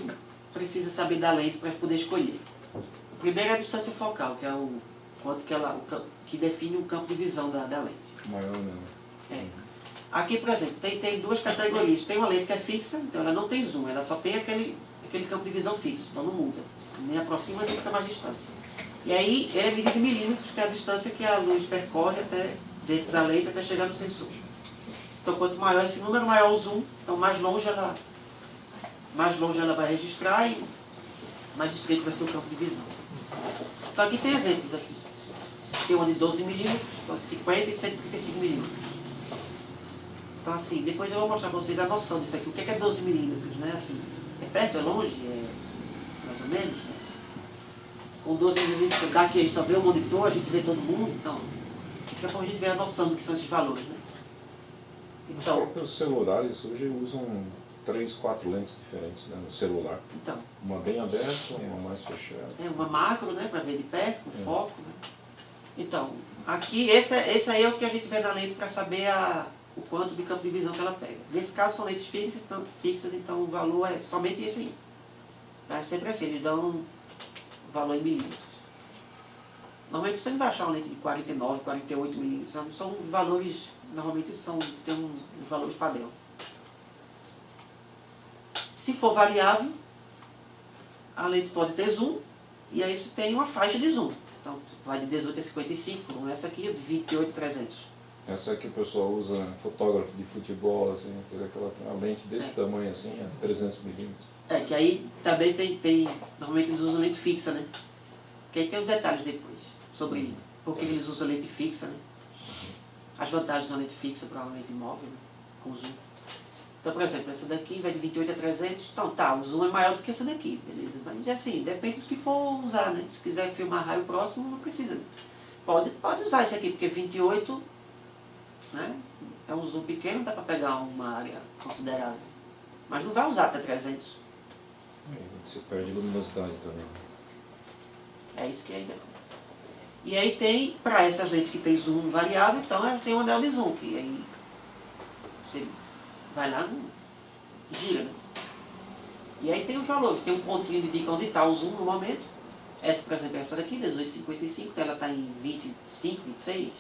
precisa saber da lente para poder escolher? O primeiro é a distância focal, que é que define o campo de visão da lente. Maior não. É. Aqui, por exemplo, tem 2 categorias. Tem uma lente que é fixa, então ela não tem zoom, ela só tem aquele campo de visão fixo, então não muda. Nem aproxima nem fica mais distante. E aí é medido em milímetros, que é a distância que a luz percorre até dentro da lente até chegar no sensor. Então quanto maior esse número, maior o zoom, então mais longe ela vai registrar e mais estreito vai ser o campo de visão. Então aqui tem exemplos aqui. Tem uma de 12 milímetros, 50 e 135 milímetros. Então assim, depois eu vou mostrar para vocês a noção disso aqui. O que é 12 milímetros, né? Assim, é perto, é longe, é mais ou menos, né? Com 12 milímetros, daqui a gente só vê o monitor, a gente vê todo mundo, então daqui a pouco a gente vê a noção do que são esses valores, né? Então, Os celulares hoje usam 3, 4 lentes diferentes, né, no celular. então, Uma bem aberta, uma mais fechada. é uma macro, né, para ver de perto, com foco, né? Então, aqui, esse aí é o que a gente vê na lente para saber o quanto de campo de visão que ela pega. Nesse caso são lentes fixas, então o valor é somente esse aí. Tá? É sempre assim, eles dão um valor em milímetros. Normalmente você não vai achar uma lente de 49, 48 milímetros, são valores, normalmente tem uns valores padrão. Se for variável, a lente pode ter zoom, e aí você tem uma faixa de zoom. Então vai de 18 a 55, como essa aqui é de 28 a 300. Essa aqui o pessoal usa, fotógrafo de futebol, assim, uma lente desse tamanho assim, 300 milímetros. Que aí também tem, normalmente eles usam lente fixa, né? Que aí tem os detalhes depois, sobre por que eles usam lente fixa, né? As vantagens da lente fixa para uma lente móvel, né? Com zoom. Então, por exemplo, essa daqui vai de 28 a 300, então tá, o zoom é maior do que essa daqui, beleza? Mas assim, depende do que for usar, né? Se quiser filmar raio próximo, não precisa. Pode usar esse aqui, porque 28, né? É um zoom pequeno, dá para pegar uma área considerável. Mas não vai usar até 300. Você perde luminosidade também. É isso que é ideal. E aí tem, para essas lentes que tem zoom variável, então tem um anel de zoom, que aí você vai lá e gira, né? E aí tem os valores, tem um pontinho de dica onde está o zoom no momento. Essa, por exemplo, é essa daqui, 18,55, então ela está em 25, 26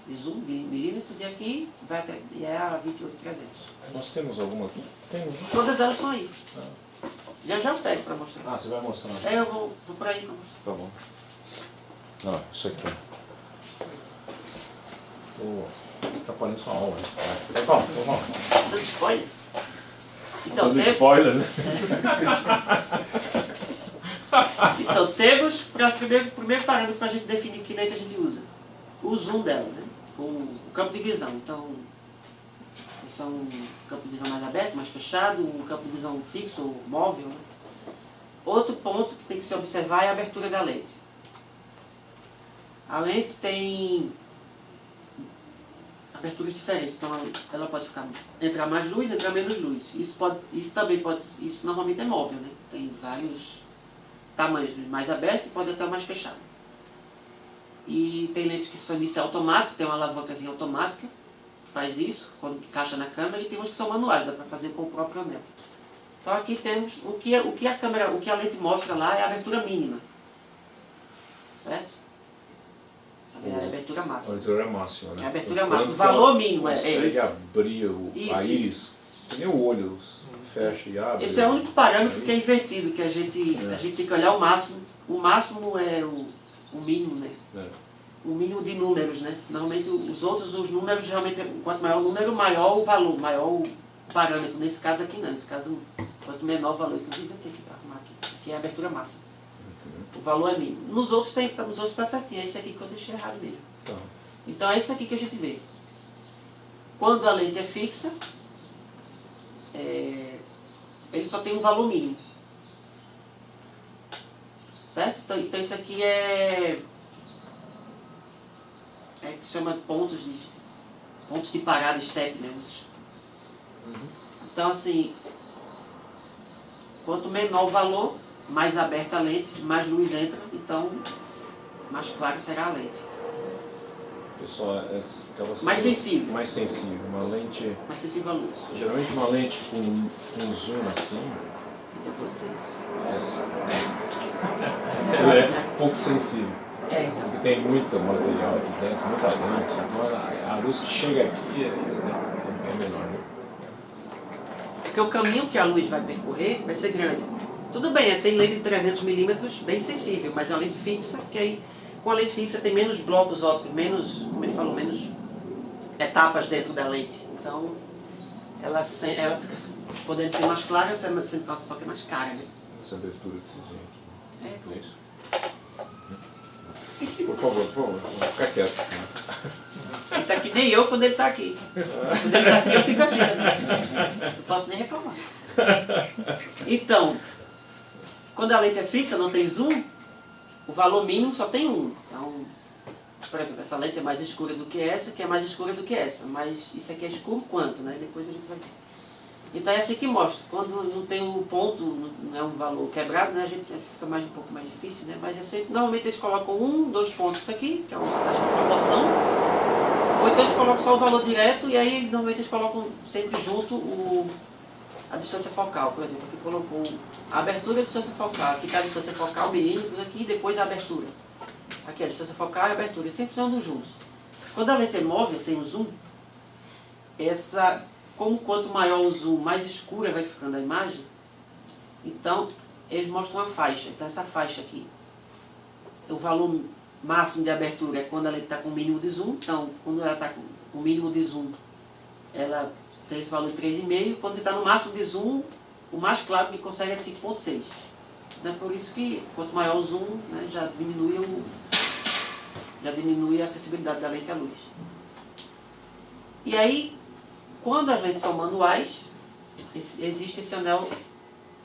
de zoom, milímetros, e aqui vai até, e é a 28,300. Nós temos alguma aqui? Temos. Todas elas estão aí. Já eu pego para mostrar. Ah, você vai mostrar. Eu vou por aí para mostrar. Tá bom. Não, isso aqui. Tá parecendo sua aula. Vamos. Dando spoiler. Então, Dando spoiler, né? Então, temos para o primeiro parâmetro para a gente definir que lente a gente usa. O zoom dela, né? O campo de visão. Então, esse é um campo de visão mais aberto, mais fechado, um campo de visão fixo ou móvel. Né? Outro ponto que tem que se observar é a abertura da lente. A lente tem aberturas diferentes, então ela pode entrar mais luz, entrar menos luz. Isso normalmente é móvel, né? Tem vários tamanhos, mais aberto e pode até mais fechado. E tem lentes que são inicial automático, tem uma alavancazinha automática que faz isso, quando encaixa na câmera, e tem uns que são manuais, dá para fazer com o próprio anel. Então aqui temos o que a lente mostra lá é a abertura mínima. Certo? É a abertura máxima. A abertura máxima, né? É a abertura máxima. O valor mínimo é consegue esse. abrir a íris, que nem o olho, fecha e abre. Esse é o único parâmetro que é invertido, que a gente tem que olhar o máximo. O máximo é o mínimo, né? O mínimo de números, né? Normalmente os números, realmente, quanto maior o número, maior o valor, maior o parâmetro. Nesse caso aqui não, nesse caso, quanto menor o valor, inclusive eu tenho que arrumar aqui. Aqui é a abertura máxima. O valor é mínimo. Nos outros está certinho, é esse aqui que eu deixei errado mesmo. Então é isso aqui que a gente vê. Quando a lente é fixa, ele só tem um valor mínimo. Certo? Então isso aqui que se chama pontos de parada, step, né? Então assim, quanto menor o valor, mais aberta a lente, mais luz entra, então mais clara será a lente. Pessoal, acaba sendo Mais sensível. Mais sensível. Uma lente. Mais sensível à luz. Geralmente uma lente com zoom assim. Eu vou dizer isso. Ela é pouco sensível. Então. Porque tem muito material aqui dentro, muita lente. Então a luz que chega aqui é menor, né? Porque o caminho que a luz vai percorrer vai ser grande. Tudo bem, tem lente de 300 milímetros bem sensível, mas é uma lente fixa, que aí com a lente fixa tem menos blocos ópticos, menos, como ele falou, menos etapas dentro da lente. Então ela fica podendo ser mais clara, sendo só que é mais cara, né? Essa abertura que vocês veem aqui. É isso? Por favor, vamos ficar quieto. Ele tá aqui nem eu quando ele tá aqui. Quando ele tá aqui eu fico assim. Não posso nem reclamar. Então, quando a lente é fixa, não tem zoom, o valor mínimo só tem 1. Então, por exemplo, essa lente é mais escura do que essa, que é mais escura do que essa. Mas isso aqui é escuro quanto, né? Depois a gente vai ver. Então é assim que mostra. Quando não tem um ponto, não é um valor quebrado, né? A gente fica um pouco mais difícil, né? Mas é sempre, normalmente eles colocam 1, 2 pontos isso aqui, que é uma taxa de proporção. Ou então eles colocam só o valor direto e aí normalmente eles colocam sempre junto a distância focal, por exemplo, aqui colocou a abertura e a distância focal, aqui está a distância focal, milímetros, aqui depois a abertura. Aqui a distância focal e a abertura, e sempre andam juntos. Quando a lente é móvel, tem o zoom, como quanto maior o zoom, mais escura vai ficando a imagem, então eles mostram uma faixa. Então essa faixa aqui, o valor máximo de abertura é quando a lente está com o mínimo de zoom, então quando ela está com o mínimo de zoom, ela tem esse valor de 3,5, quando você está no máximo de zoom, o mais claro que consegue é de 5,6. Então é por isso que quanto maior o zoom, né, já diminui a acessibilidade da lente à luz. E aí, quando as lentes são manuais, existe esse anel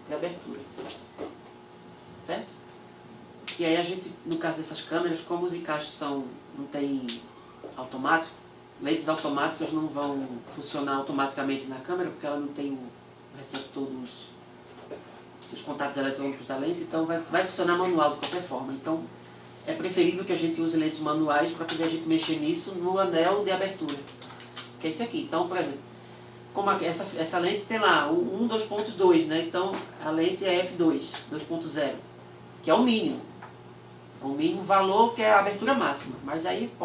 de abertura. Certo? E aí a gente, no caso dessas câmeras, como os encaixes não tem automático, lentes automáticas não vão funcionar automaticamente na câmera, porque ela não tem o receptor dos contatos eletrônicos da lente, então vai funcionar manual de qualquer forma. Então é preferível que a gente use lentes manuais para poder a gente mexer nisso no anel de abertura, que é esse aqui. Então, por exemplo, como essa lente tem lá 2.2, né? Então a lente é f2, 2.0, que é o mínimo valor, que é a abertura máxima, mas aí a gente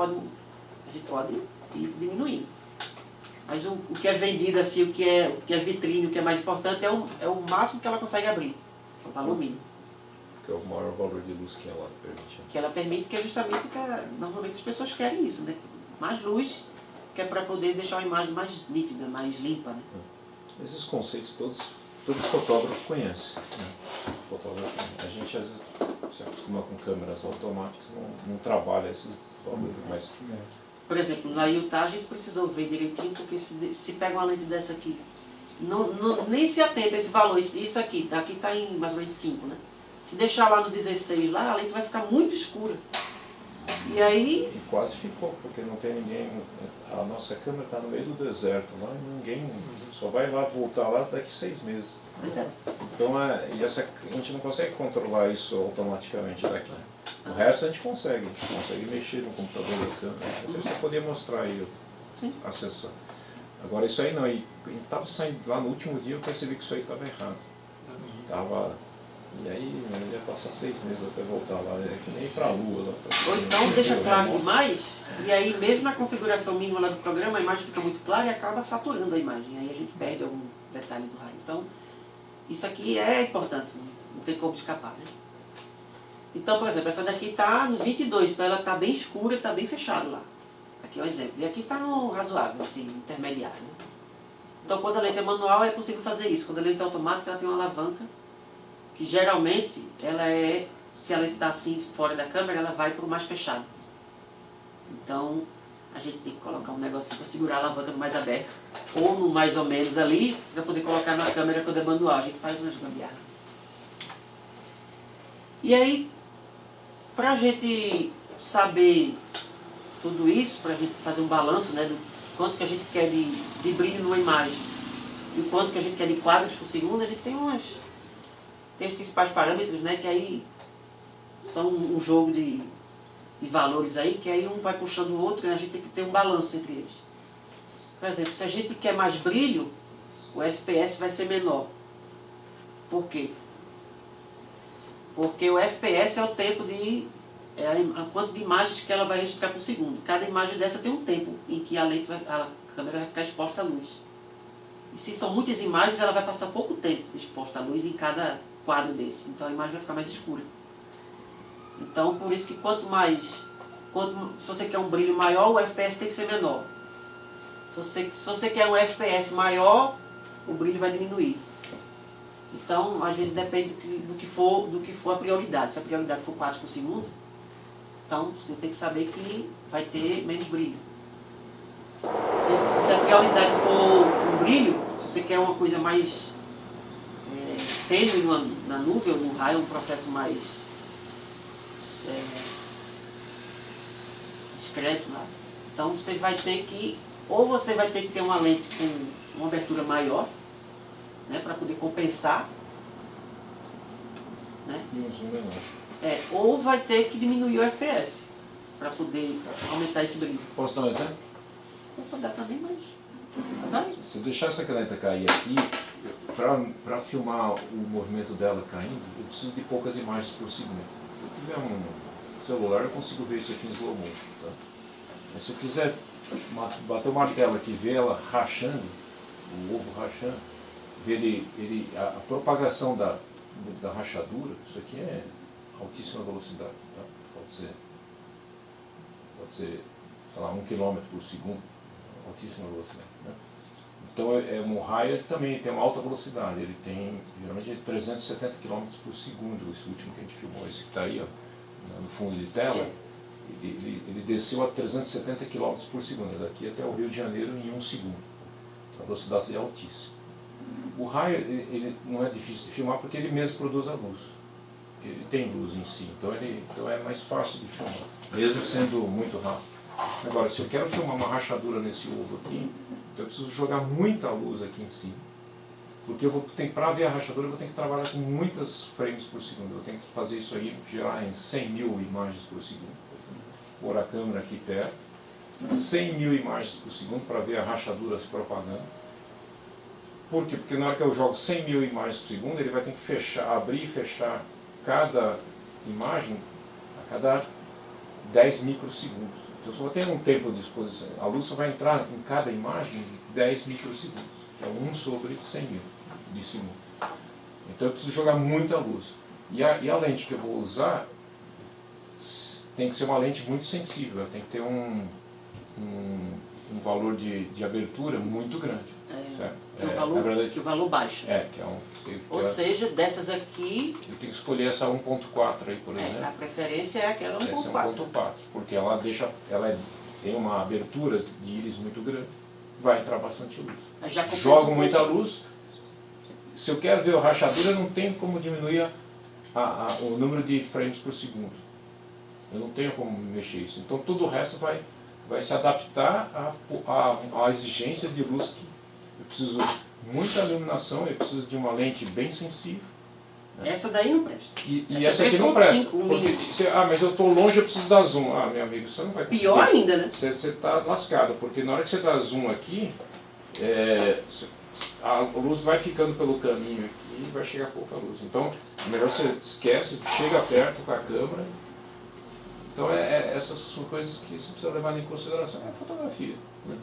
pode ir diminuindo. Mas o que é vendido assim, o que é vitrine, o que é mais importante é o máximo que ela consegue abrir, que é o valor mínimo. Que é o maior valor de luz que ela permite. Que ela permite, que é justamente o que normalmente as pessoas querem isso, né? Mais luz, que é para poder deixar a imagem mais nítida, mais limpa, né? Esses conceitos todos, todo fotógrafo conhece. Né? A gente às vezes se acostuma com câmeras automáticas, não trabalha esses valores, mas... Por exemplo, na Utah a gente precisou ver direitinho, porque se pega uma lente dessa aqui, nem se atenta a esse valor, isso aqui está em mais ou menos 5, né? Se deixar lá no 16, lá, a lente vai ficar muito escura. E aí... E quase ficou, porque não tem ninguém... A nossa câmera está no meio do deserto, lá, e ninguém só vai lá voltar lá daqui 6 meses. Pois é. Então a gente não consegue controlar isso automaticamente daqui. O resto a gente consegue mexer no computador da câmera. Depois você poderia mostrar aí a sessão. Agora isso aí não, e estava saindo lá no último dia, eu percebi que isso aí estava errado. E aí ia passar 6 meses até voltar lá, é que nem ir para a Lua. Lá, ou então deixa claro demais, e aí mesmo na configuração mínima lá do programa, a imagem fica muito clara e acaba saturando a imagem. Aí a gente perde algum detalhe do raio. Então, isso aqui é importante, não tem como escapar, né? Então, por exemplo, essa daqui está no 22, então ela está bem escura, está bem fechada lá. Aqui é um exemplo. E aqui está no razoável, assim, intermediário. Né? Então, quando a lente é manual, é possível fazer isso. Quando a lente é automática, ela tem uma alavanca, que geralmente, se a lente está assim, fora da câmera, ela vai para o mais fechado. Então, a gente tem que colocar um negocinho para segurar a alavanca no mais aberto, ou no mais ou menos ali, para poder colocar na câmera quando é manual. A gente faz umas gambiarras. E aí, para a gente saber tudo isso, para a gente fazer um balanço, né, do quanto que a gente quer de brilho numa imagem e o quanto que a gente quer de quadros por segundo, a gente tem os principais parâmetros, né, que aí são um jogo de valores aí, que aí um vai puxando o outro, e a gente tem que ter um balanço entre eles. Por exemplo, se a gente quer mais brilho, o FPS vai ser menor. Por quê? Porque o FPS é o tempo a quanto de imagens que ela vai registrar por segundo. Cada imagem dessa tem um tempo em que a câmera vai ficar exposta à luz. E se são muitas imagens, ela vai passar pouco tempo exposta à luz em cada quadro desse. Então a imagem vai ficar mais escura. Então por isso que se você quer um brilho maior, o FPS tem que ser menor. Se você quer um FPS maior, o brilho vai diminuir. Então, às vezes depende do que for a prioridade. Se a prioridade for quadros por segundo, então você tem que saber que vai ter menos brilho. Se a prioridade for um brilho, se você quer uma coisa mais tênue na nuvem ou no raio, um processo mais discreto, né? Então você vai ter que ter uma lente com uma abertura maior, né, para poder compensar, né? E um zoom menor. Ou vai ter que diminuir o FPS para poder aumentar esse brilho. Posso dar um exemplo? Vou dar também, mas vai. Se eu deixar essa caneta cair aqui, para filmar o movimento dela caindo, eu preciso de poucas imagens por segundo. Se eu tiver um celular, eu consigo ver isso aqui em slow motion. Tá? Mas se eu quiser bater o martelo aqui e ver ela rachando, o ovo rachando, ver a propagação da rachadura, isso aqui é altíssima velocidade. Tá? Pode ser, sei lá, 1 km por segundo, altíssima velocidade. Né? Então um raio também tem uma alta velocidade, ele tem geralmente 370 km por segundo, esse último que a gente filmou, esse que está aí, ó, no fundo de tela, ele desceu a 370 km por segundo, daqui até o Rio de Janeiro em 1 segundo. Então a velocidade é altíssima. O raio ele não é difícil de filmar porque ele mesmo produz a luz. Ele tem luz em si, então é mais fácil de filmar, mesmo sendo muito rápido. Agora, se eu quero filmar uma rachadura nesse ovo aqui, então eu preciso jogar muita luz aqui em cima. Porque para ver a rachadura eu vou ter que trabalhar com muitas frames por segundo. Eu tenho que fazer isso aí, gerar em 100 mil imagens por segundo. Pôr a câmera aqui perto. 100 mil imagens por segundo para ver a rachadura se propagando. Por quê? Porque na hora que eu jogo 100 mil imagens por segundo, ele vai ter que abrir e fechar cada imagem a cada 10 microsegundos. Então só tem um tempo de exposição. A luz só vai entrar em cada imagem 10 microsegundos, que é 1 sobre 100 mil de segundo. Então eu preciso jogar muita luz. E a lente que eu vou usar tem que ser uma lente muito sensível, tem que ter um valor de abertura muito grande. Que o valor baixo. Ou seja, dessas aqui... Eu tenho que escolher essa 1.4 aí, por exemplo. A preferência é aquela 1.4. Essa é 1.4, porque ela tem uma abertura de íris muito grande, vai entrar bastante luz. Jogo muita luz. Se eu quero ver a rachadura, não tenho como diminuir o número de frames por segundo. Eu não tenho como mexer isso. Então tudo o resto vai se adaptar à exigência de luz que eu preciso muita iluminação, eu preciso de uma lente bem sensível. Né? Essa daí não presta. E essa aqui não presta. Mas eu estou longe, eu preciso dar zoom. Meu amigo, você não vai conseguir. Pior ainda, né? Você está lascado, porque na hora que você dá zoom aqui, a luz vai ficando pelo caminho aqui e vai chegar pouca luz. Então, é melhor você esquece, chega perto com a câmera. Então, essas são coisas que você precisa levar em consideração. É fotografia. Né?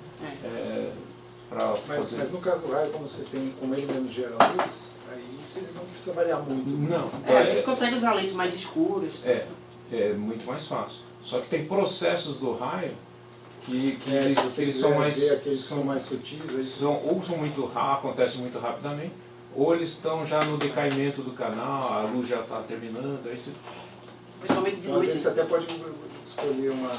Mas no caso do raio, como ele mesmo gera luz, aí você não precisa variar muito. Não. A gente consegue usar lentes mais escuras. É muito mais fácil. Só que tem processos do raio que eles são mais... Aqueles que são mais sutis. Ou são muito rápidos, acontecem muito rapidamente, ou eles estão já no decaimento do canal, a luz já está terminando, aí você... Principalmente de então, às noite. vezes você até pode escolher uma...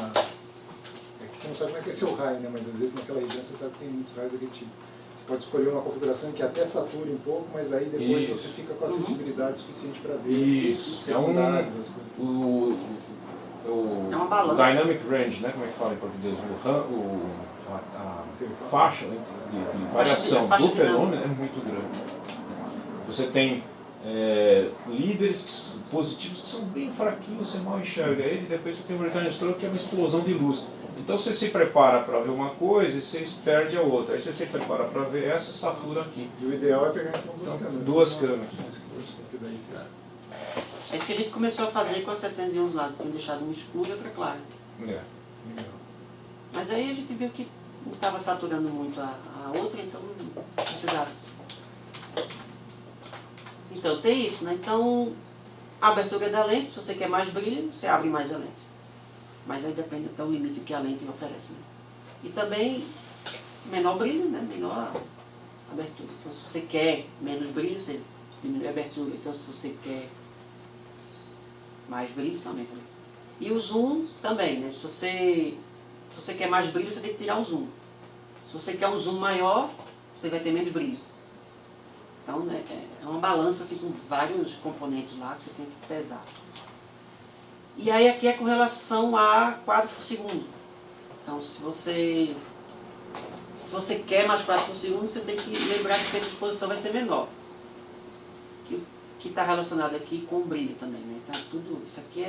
É que você não sabe como é que é seu raio, né? Mas às vezes naquela região você sabe que tem muitos raios daquele tipo. Você pode escolher uma configuração que até sature um pouco, mas aí depois você fica com a sensibilidade suficiente para ver os secundários, as coisas. É uma balança. Dynamic range, né? Como é que fala em português? A faixa de variação do fenômeno é muito grande. Você tem líderes positivos que são bem fraquinhos, você mal enxerga ele, e depois você tem o return stroke, que é uma explosão de luz. Então você se prepara para ver uma coisa e você perde a outra. Aí você se prepara para ver essa, satura aqui. E o ideal é pegar duas câmeras. É isso que a gente começou a fazer com a 711 lá, tinha deixado uma escura e outra clara. Mas aí a gente viu que não estava saturando muito a outra, então não precisava. Então tem isso, né? Então a abertura da lente, se você quer mais brilho, você abre mais a lente. Mas aí depende até o limite que a lente oferece. Né? E também menor brilho, né? Menor abertura. Então se você quer menos brilho, você diminui a abertura. Então se você quer mais brilho, você aumenta. E o zoom também, né? Se você quer mais brilho, você tem que tirar o zoom. Se você quer um zoom maior, você vai ter menos brilho. Então, né, é uma balança assim, com vários componentes lá que você tem que pesar. E aí aqui é com relação a quadros por segundo. Então, se você quer mais quadros por segundo, você tem que lembrar que o tempo de exposição vai ser menor. Que está relacionado aqui com o brilho também, né? Então, tudo, isso aqui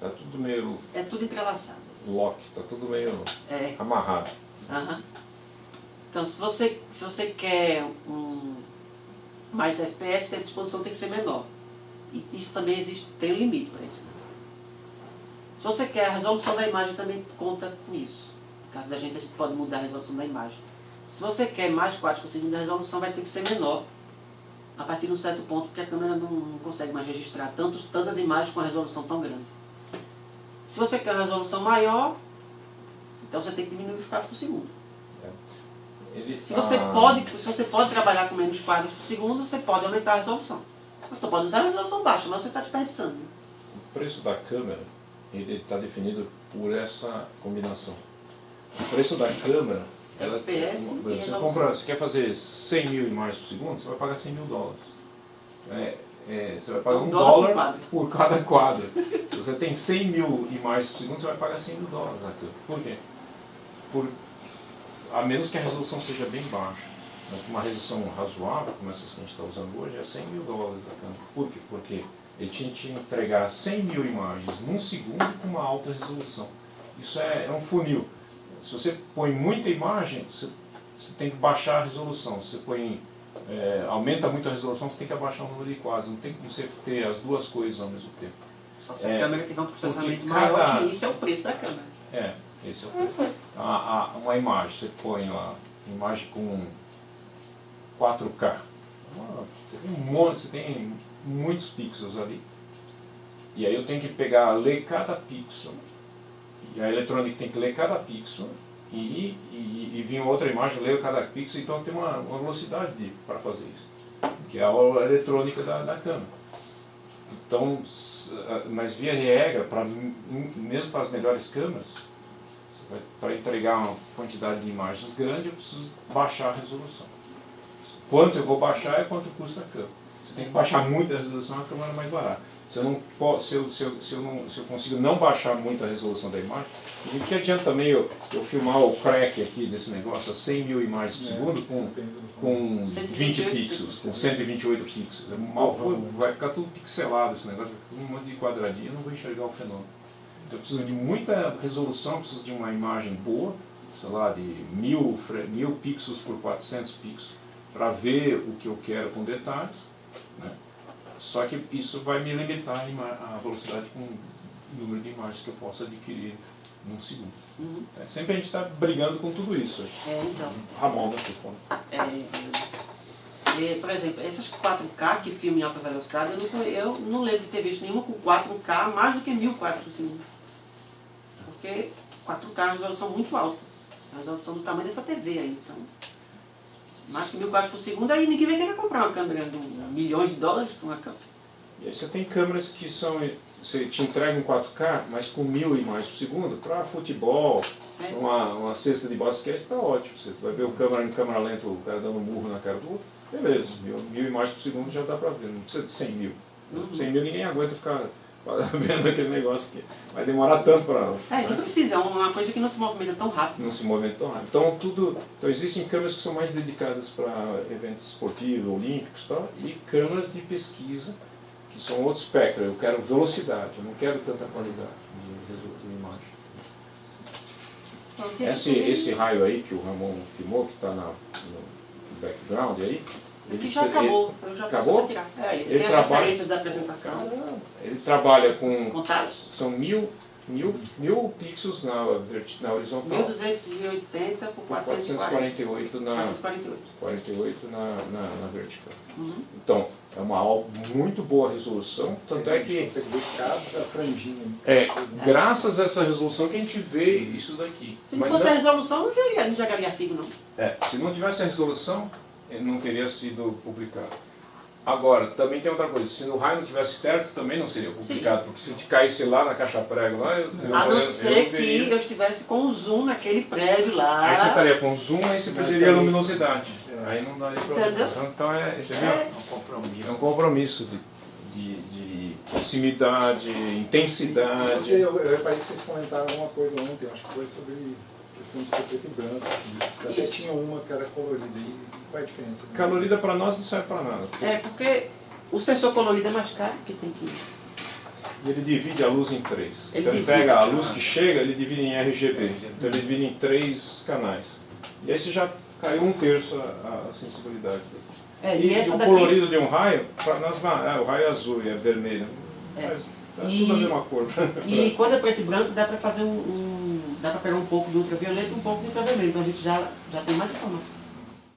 Tá tudo meio... é tudo entrelaçado. Lock, tá tudo meio amarrado. Aham. Então, se você quer mais FPS, a disposição tem que ser menor. E isso também existe, tem um limite para isso. Né? Se você quer, a resolução da imagem também conta com isso. No caso da gente, a gente pode mudar a resolução da imagem. Se você quer mais quadros por segundo, a resolução vai ter que ser menor a partir de um certo ponto, porque a câmera não consegue mais registrar tantas imagens com a resolução tão grande. Se você quer uma resolução maior, então você tem que diminuir os quadros por segundo. Se você pode trabalhar com menos quadros por segundo, você pode aumentar a resolução. Você pode usar a resolução baixa, mas você está desperdiçando. Né? O preço da câmera está definido por essa combinação. O preço da câmera, ela, FPS e resolução. você quer fazer 100 mil imagens por segundo, você vai pagar 100 mil dólares. Você vai pagar $1 por cada quadro. Se você tem 100 mil imagens por segundo, você vai pagar 100 mil dólares na câmera. Por quê? A menos que a resolução seja bem baixa. Mas uma resolução razoável, como essa que a gente está usando hoje, é 100 mil dólares a câmera. Por quê? Porque ele tinha que entregar 100 mil imagens num segundo com uma alta resolução. Isso é um funil. Se você põe muita imagem, você tem que baixar a resolução. Se você aumenta muito a resolução, você tem que abaixar o número de quadros. Não tem como você ter as duas coisas ao mesmo tempo. Só se a câmera tiver um processamento maior, que isso é o preço da câmera. Esse é o preço. Uma imagem, você põe lá, imagem com 4K. Você tem muitos pixels ali. E aí eu tenho que ler cada pixel. E a eletrônica tem que ler cada pixel. E vir outra imagem, ler cada pixel. Então tem uma velocidade para fazer isso. Que é a eletrônica da câmera. Então, mas via de regra, mesmo para as melhores câmeras, para entregar uma quantidade de imagens grande, eu preciso baixar a resolução. Quanto eu vou baixar é quanto custa a câmera. Você tem que baixar muito a resolução, a câmera é mais barata. Se eu consigo não baixar muito a resolução da imagem, o que adianta também eu filmar o crack aqui desse negócio a 100 mil imagens por segundo com 20 pixels, com 128 pixels. Vai ficar tudo pixelado esse negócio, vai ficar um monte de quadradinho, eu não vou enxergar o fenômeno. Então eu preciso de muita resolução, preciso de uma imagem boa, sei lá, de 1000 pixels por 400 pixels, para ver o que eu quero com detalhes. Né? Só que isso vai me limitar a velocidade com o número de imagens que eu posso adquirir num segundo. Sempre a gente está brigando com tudo isso. Então. Ramon, da sua por exemplo, essas 4K que filmam em alta velocidade, eu não lembro de ter visto nenhuma com 4K mais do que 1000 quadros por segundo. Porque 4K é uma resolução muito alta. É uma resolução do tamanho dessa TV aí. Então, mais que 1000 quadros por segundo, aí ninguém vai querer comprar uma câmera de milhões de dólares para uma câmera. E aí você tem câmeras que você te entrega em 4K, mas com 1000 imagens por segundo, para futebol, uma cesta de basquete, está ótimo. Você vai ver em câmera lenta, o cara dando um murro na cara do outro, beleza, 1000 imagens por segundo já dá para ver, não precisa de 100 mil. 100 mil ninguém aguenta ficar vendo aquele negócio aqui. Vai demorar tanto para... não precisa, é uma coisa que não se movimenta tão rápido. Não se movimenta tão rápido. Então existem câmeras que são mais dedicadas para eventos esportivos, olímpicos e tal, e câmeras de pesquisa, que são outro espectro. Eu quero velocidade, eu não quero tanta qualidade de imagem. Esse raio aí que o Ramon filmou, que está no background aí, Ele já acabou, eu já posso retirar. Ele tem as referências da apresentação. Ele trabalha com... Contados? São 1000 pixels na horizontal. 1280 por 448 na vertical. Então, é uma muito boa resolução, tanto é que... Você vê cada franjinha. Graças a essa resolução que a gente vê isso daqui. Se não fosse a resolução, não jogaria artigo, não. Se não tivesse a resolução, ele não teria sido publicado. Agora, também tem outra coisa, se no raio não tivesse perto, também não seria publicado, porque se caísse lá na caixa prego lá, a não ser que eu estivesse com o zoom naquele prédio lá. Aí você estaria com zoom, aí você perderia a luminosidade. Aí não daria para... Entendeu? Então é um compromisso de proximidade, intensidade. Eu reparei que vocês comentaram alguma coisa ontem, acho que foi sobre questão de ser preto e branco. Até tinha uma que era colorida. E qual é a diferença? Colorida para nós não serve para nada. Porque o sensor colorido é mais caro, que tem que... E ele divide a luz em 3. Ele Então ele pega a luz que chega, ele divide em RGB. Então ele divide em 3 canais. E aí você já caiu 1/3 a sensibilidade. E essa o daqui... colorido de um raio, para nós, o raio é azul e é vermelho. Mas é tudo a mesma cor. E quando é preto e branco, dá para fazer dá para pegar um pouco do ultravioleta e um pouco do infravermelho. Então a gente já tem mais informação.